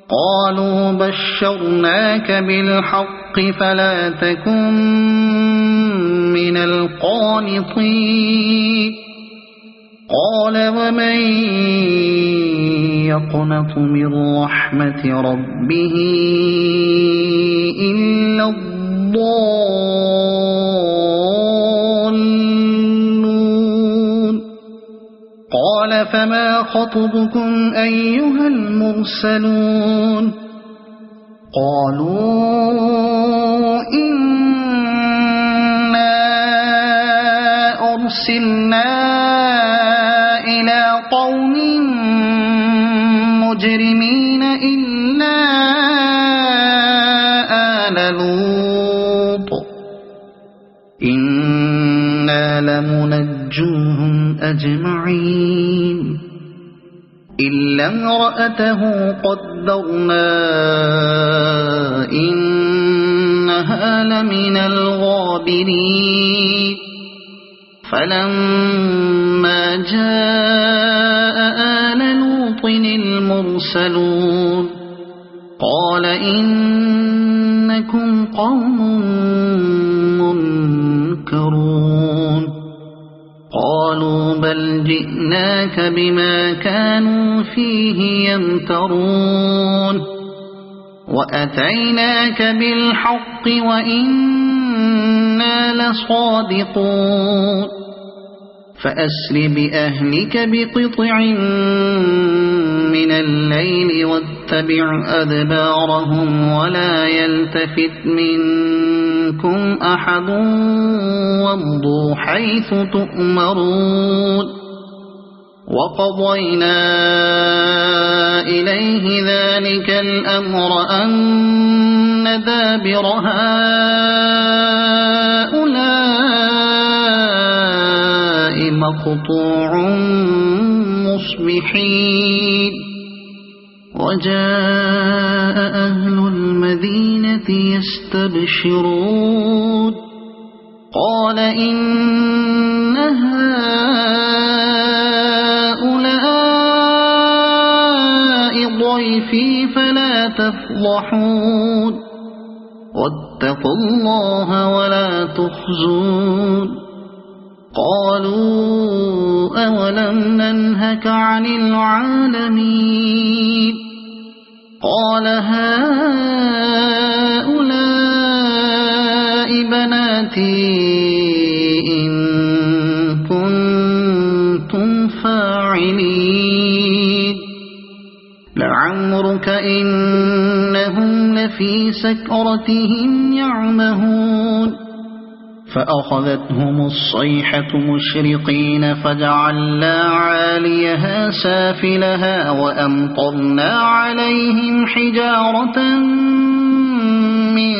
قالوا بشرناك بالحق فلا تكن من القانطين قال ومن يقنط من رحمة ربه إلا الضالون قال فما خطبكم أيها المرسلون قالوا إنا أرسلنا إلى قوم مجرمين إلا آل لوط إنا لمنجوهم أجمعين إلا امرأته قدرنا إنها لمن الغابرين فلما جاء آل لوط المرسلون قال إنكم قوم منكرون قالوا بل جئناك بما كانوا فيه يمترون وأتيناك بالحق وإنا لصادقون فأسر بأهلك بقطع من الليل واتبع أدبارهم ولا يلتفت منكم أحد وامضوا حيث تؤمرون وقضينا إليه ذلك الأمر أن دابر هؤلاء مقطوع مصبحين وجاء أهل المدينة يستبشرون قال إن هؤلاء ضيفي فلا تفضحون واتقوا الله ولا تخزون قالوا أولم ننهك عن العالمين قال هؤلاء بناتي إن كنتم فاعلين لعمرك إنهم لفي سكرتهم يعمهون فأخذتهم الصيحة مشرقين فجعلنا عاليها سافلها وأمطرنا عليهم حجارة من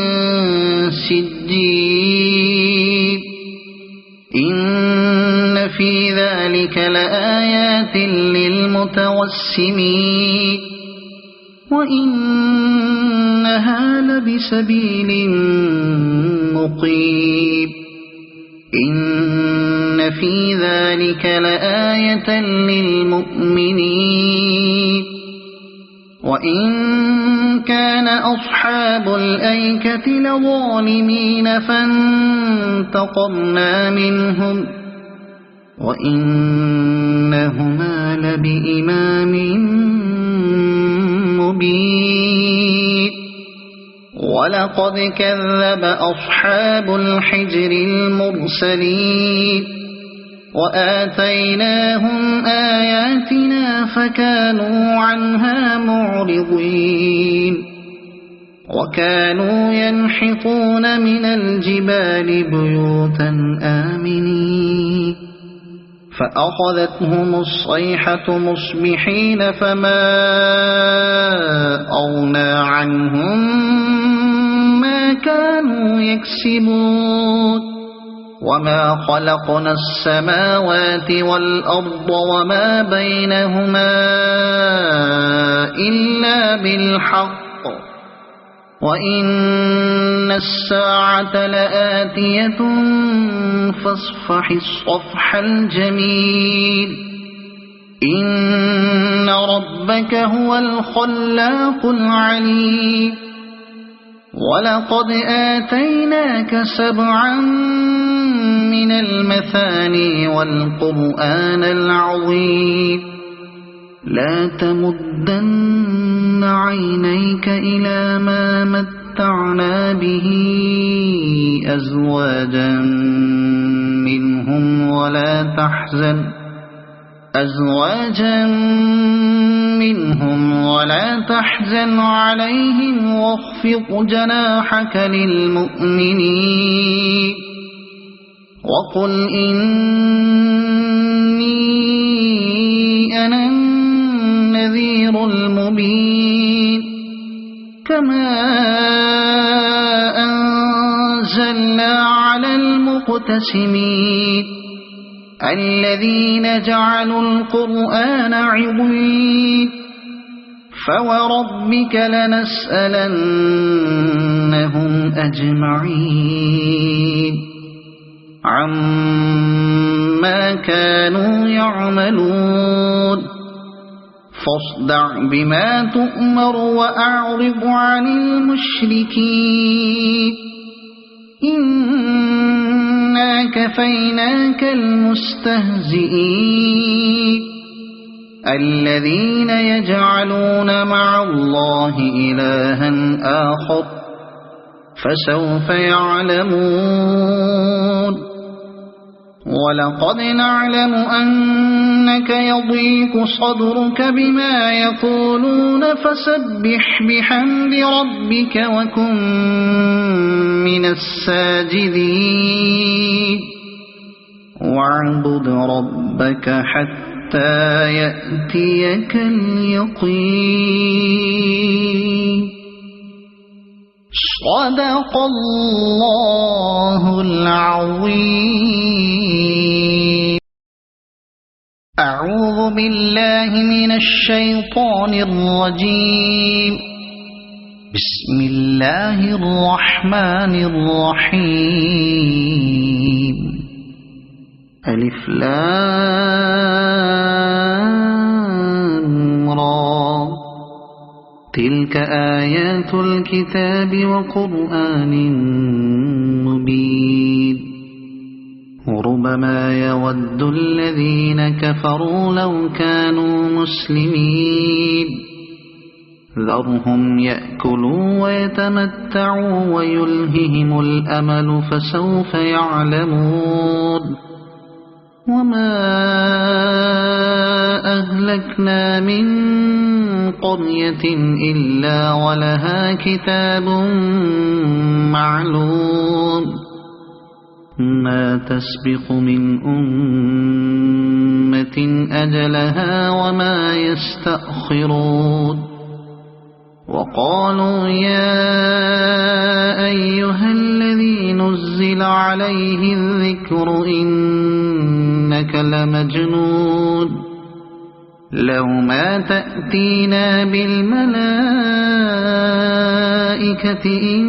سجيل إن في ذلك لآيات للمتوسمين وإنها لبسبيل مقيم إن في ذلك لآية للمؤمنين وإن كان أصحاب الأيكة لظالمين فانتقمنا منهم وإنهما لبإمام مبين ولقد كذب أصحاب الحجر المرسلين وآتيناهم آياتنا فكانوا عنها معرضين وكانوا ينحطون من الجبال بيوتا آمنين فأخذتهم الصيحة مصبحين فما أغنى عنهم ما كانوا يكسبون وما خلقنا السماوات والأرض وما بينهما إلا بالحق وإن الساعة لآتية فاصفح الصفح الجميل إن ربك هو الخلاق العليم ولقد آتيناك 7 من المثاني والقرآن العظيم لا تمدن عينيك إلى ما متعنا به أزواجا منهم ولا تحزن عليهم واخفض جناحك للمؤمنين وقل إني أنا النذير المبين كما أنزلنا على المقتسمين الذين جعلوا القرآن عضين فوربك لنسألنهم أجمعين عما كانوا يعملون فاصدع بما تؤمر وأعرض عن المشركين إنا كفيناك المستهزئين الذين يجعلون مع الله إلها آخر فسوف يعلمون ولقد نعلم أنك يضيق صدرك بما يقولون فسبح بحمد ربك وكن من الساجدين واعبد ربك حتى يأتيك اليقين صدق الله العظيم. أعوذ بالله من الشيطان الرجيم. بسم الله الرحمن الرحيم. ألف لام را تلك آيات الكتاب وقرآن مبين ربما يود الذين كفروا لو كانوا مسلمين ذرهم يأكلوا ويتمتعوا ويلههم الأمل فسوف يعلمون وما أهلكنا من قرية إلا ولها كتاب معلوم ما تسبق من أمة أجلها وما يستأخرون وقالوا يا أيها الذي نزل عليه الذكر إنك لمجنون لو ما تأتينا بالملائكة إن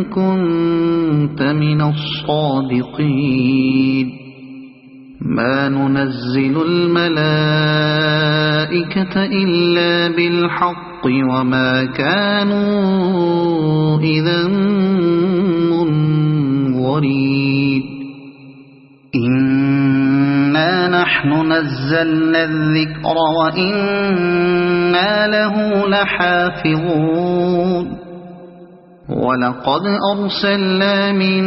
كنت من الصادقين ما ننزل الملائكة إلا بالحق وما كانوا إذا منظرين إنا نحن نزلنا الذكر وإنا له لحافظون ولقد أرسلنا من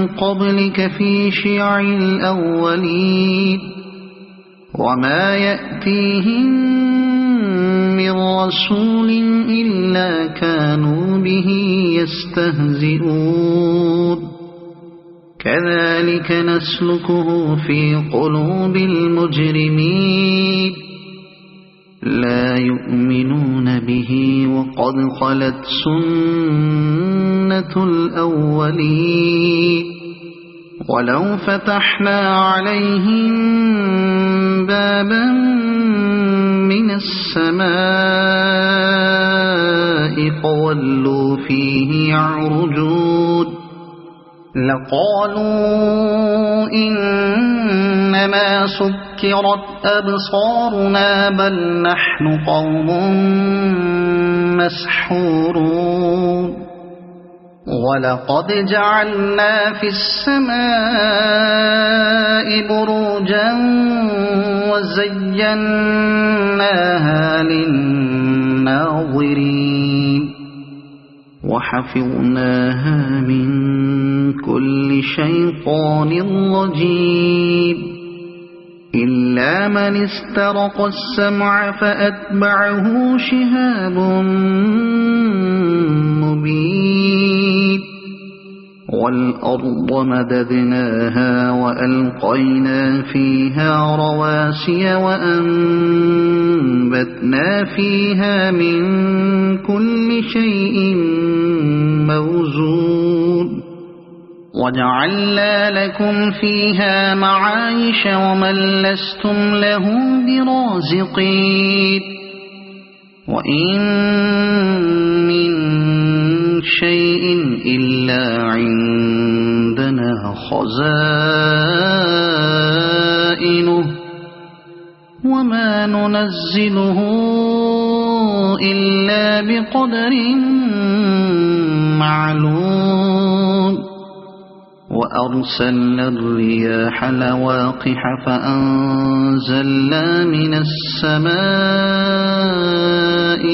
قبلك في شيع الأولين وما يأتيهم من رسول إلا كانوا به يستهزئون كذلك نسلكه في قلوب المجرمين لا يؤمنون به وقد خلت سنة الأولين ولو فتحنا عليهم بابا من السماء فولوا فيه يعرجون لقالوا إنما سكرت أبصارنا بل نحن قوم مسحورون ولقد جعلنا في السماء بروجا وزيناها للناظرين وحفظناها من كل شيطان رجيم إلا من استرق السمع فأتبعه شهاب مبين والأرض مددناها وألقينا فيها رواسي وأنبتنا فيها من كل شيء موزون وجعلنا لكم فيها معايش ومن لستم له برازقين وإن من شيء إلا عندنا خزائنه وما ننزله إلا بقدر معلوم وأرسلنا الرياح لواقح فأنزلنا من السماء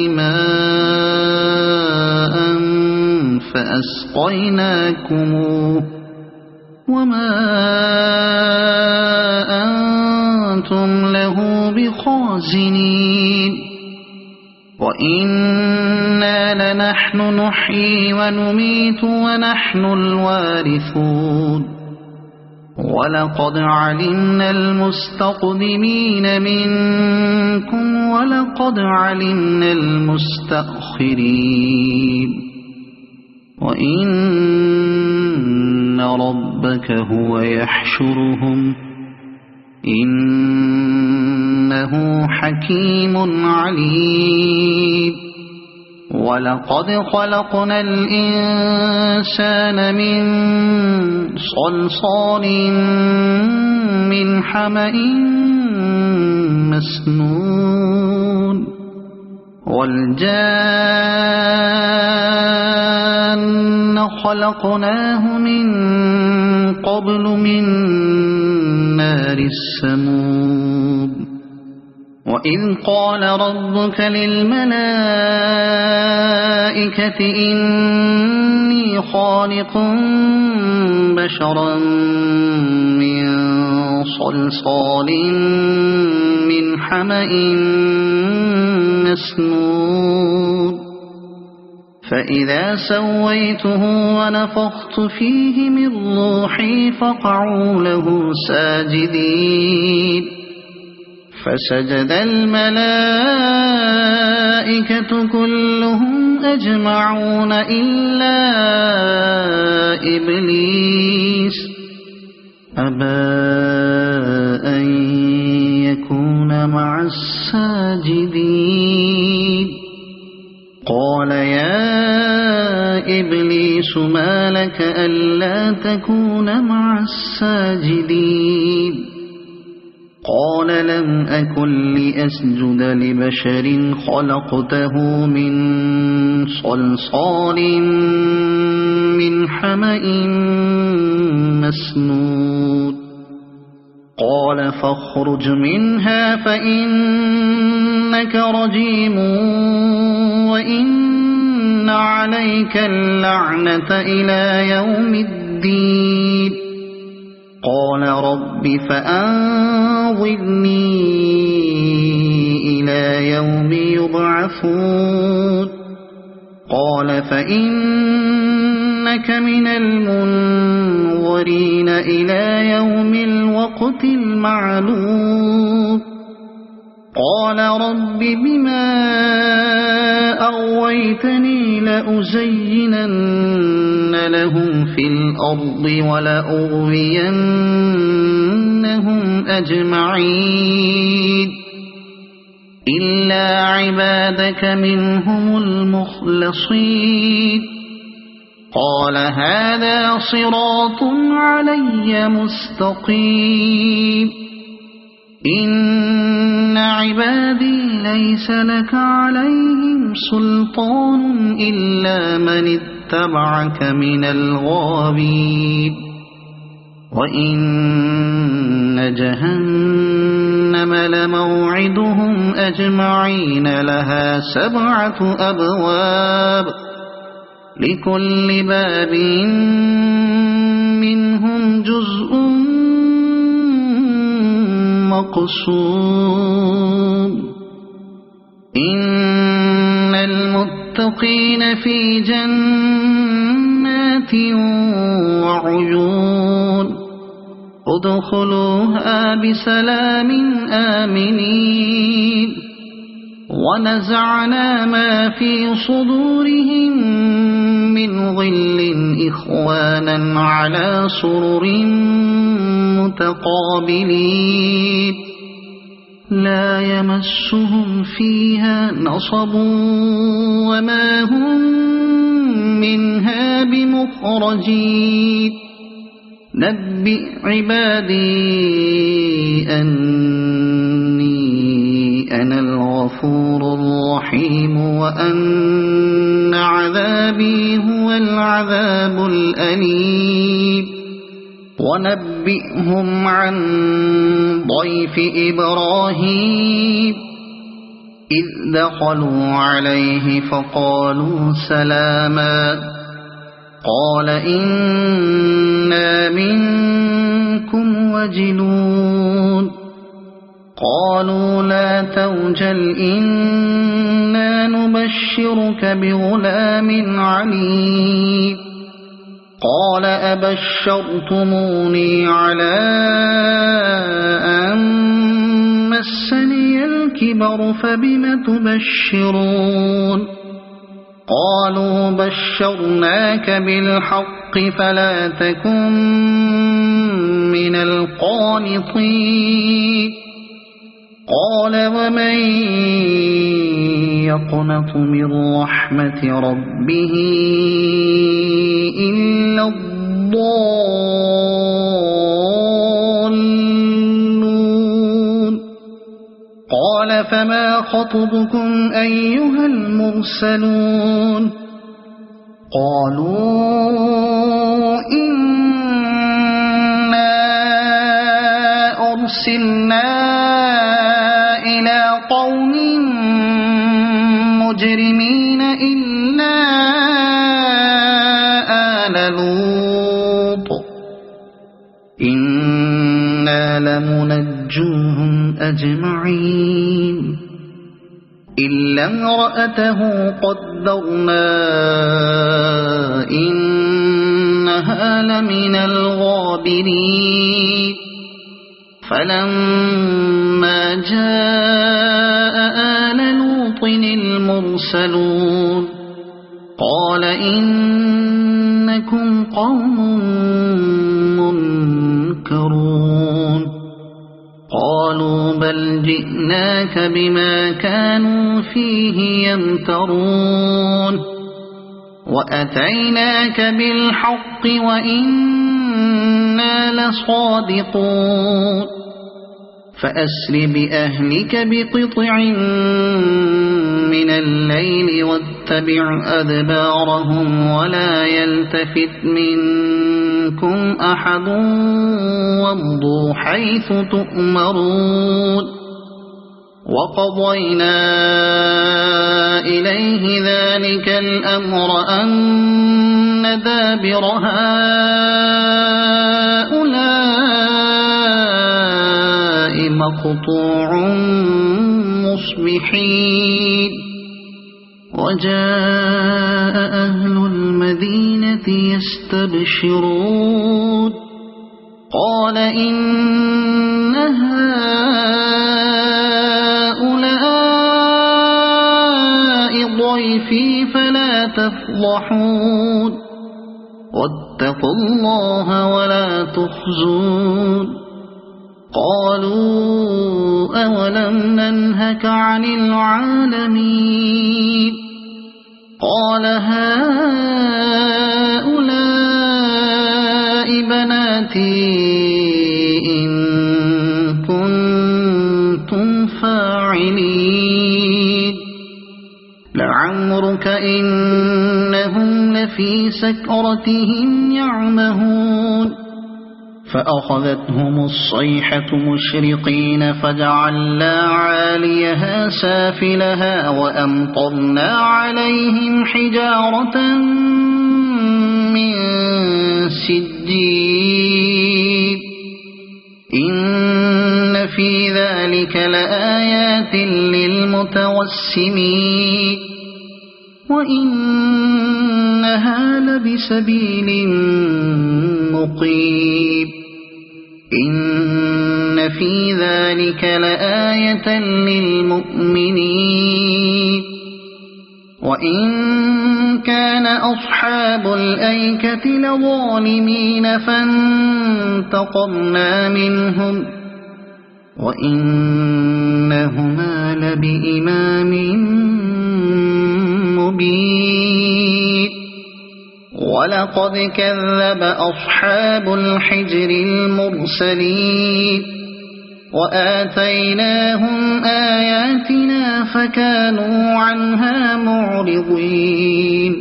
ماء فأسقيناكموه وما أنتم له بخازنين وإنا لنحن نحيي ونميت ونحن الوارثون ولقد علمنا المستقدمين منكم ولقد علمنا المستأخرين وإن ربك هو يحشرهم إنه حكيم عليم ولقد خلقنا الإنسان من صلصال من حمأ مسنون والجان خلقناه من قبل من نار السموم وإذ قال ربك للملائكة إني خالق بشرا من صلصال من حمأ مسنون فإذا سويته ونفخت فيه من روحي فقعوا له ساجدين فسجد الملائكة كلهم أجمعون إلا إبليس أبى أن يكون مع الساجدين قال يا إبليس ما لك ألا تكون مع الساجدين قال لم أكن لأسجد لبشر خلقته من صلصال من حمأ مسنود قال فاخرج منها فإنك رجيم وإن عليك اللعنة إلى يوم الدين قال رب فأنظرني إلى يوم يبعثون قال فإنك من المنظرين إلى يوم الوقت المعلوم قال رب بما أغويتني لأزينن لهم في الأرض ولأغوينهم أجمعين إلا عبادك منهم المخلصين قال هذا صراط علي مستقيم إن عبادي ليس لك عليهم سلطان إلا من اتبعك من الغاوين وإن جهنم لموعدهم أجمعين لها 7 أبواب لكل باب منهم جزء مقسوم إن المتقين في جنات وعيون ادخلوها بسلام آمنين ونزعنا ما في صدورهم من غل إخوانا على سرر متقابلين لا يمسهم فيها نصب وما هم منها بمخرجين نبئ عبادي أني أنا الغفور الرحيم وأن عذابي هو العذاب الأليم ونبئهم عن ضيف إبراهيم إذ دخلوا عليه فقالوا سلاما قال إنا منكم وجلون قالوا لا توجل إنا نبشرك بغلام عليم قال أبشرتموني على أن مسني الكبر فبم تبشرون قالوا بشرناك بالحق فلا تكن من القانطين قال ومن يقنط من رحمة ربه إلا الضالون قال فما خطبكم أيها المرسلون قالوا إنا أرسلنا إلى قوم مجرمين إلا آل لوط إنا لمنجوهم أجمعين إلا امرأته قدرنا إنها لمن الغابرين فلما جاء آل لوط المرسلون قال إنكم قوم منكرون قالوا بل جئناك بما كانوا فيه يمترون وأتيناك بالحق وإنا لصادقون فأسر بأهلك بقطع من الليل واتبع أدبارهم ولا يلتفت منكم أحد وامضوا حيث تؤمرون وقضينا إليه ذلك الأمر أن دابر هؤلاء مقطوع مصبحين وجاء أهل المدينة يستبشرون قال إن هؤلاء ضيفي فلا تفضحون واتقوا الله ولا تخزون قالوا أولم ننهك عن العالمين قال هؤلاء بناتي إن كنتم فاعلين لعمرك إنهم لفي سكرتهم يعمهون فأخذتهم الصيحة مشرقين فجعلنا عاليها سافلها وأمطرنا عليهم حجارة من سجيل إن في ذلك لآيات للمتوسمين وإنها لبسبيل مقيم إن في ذلك لآية للمؤمنين وإن كان أصحاب الأيكة لظالمين فانتقمنا منهم وإنهما لبإمام مبين ولقد كذب أصحاب الحجر المرسلين وآتيناهم آياتنا فكانوا عنها معرضين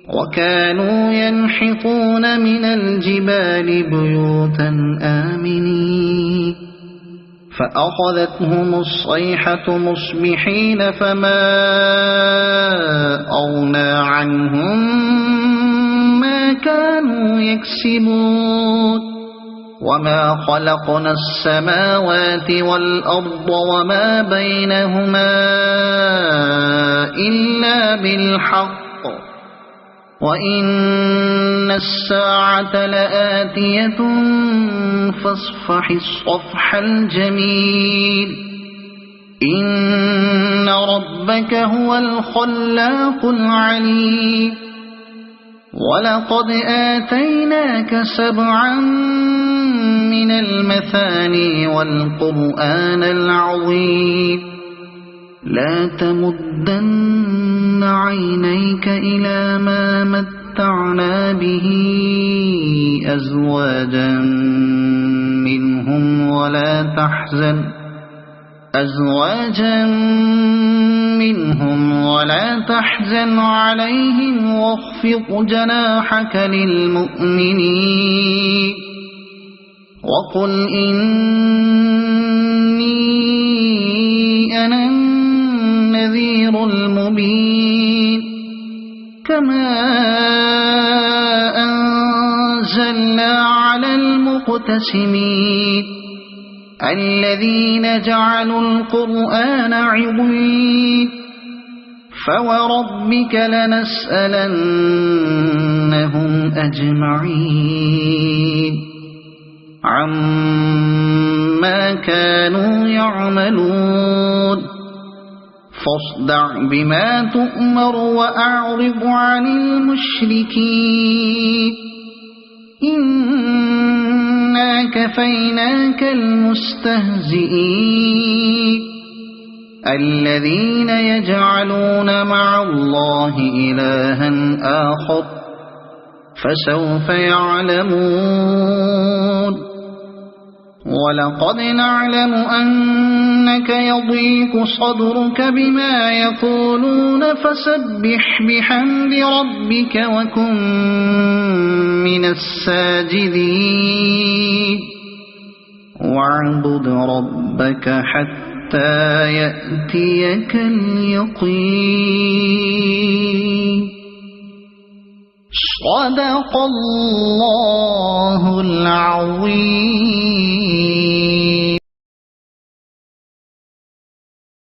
وكانوا ينحتون من الجبال بيوتا آمنين فأخذتهم الصيحة مصبحين فما أغنى عنهم ما كانوا يكسبون وما خلقنا السماوات والأرض وما بينهما إلا بالحق وإن الساعة لآتية فاصفح الصفح الجميل إن ربك هو الخلاق العليم ولقد آتيناك 7 من المثاني والقرآن العظيم لا تمدن عينيك إلى ما متعنا به أزواجا منهم ولا تحزن عليهم واخفض جناحك للمؤمنين وقل إني أنا النذير المبين كما أنزلنا على المقتسمين الذين جعلوا القرآن عضين فوربك لنسألنهم أجمعين عما كانوا يعملون فاصدع بما تؤمر وأعرض عن المشركين إنا كفيناك المستهزئين الذين يجعلون مع الله إلها آخر فسوف يعلمون ولقد نعلم أنك يضيق صدرك بما يقولون فسبح بحمد ربك وكن من الساجدين واعبد ربك حتى يأتيك اليقين. صدق الله العظيم.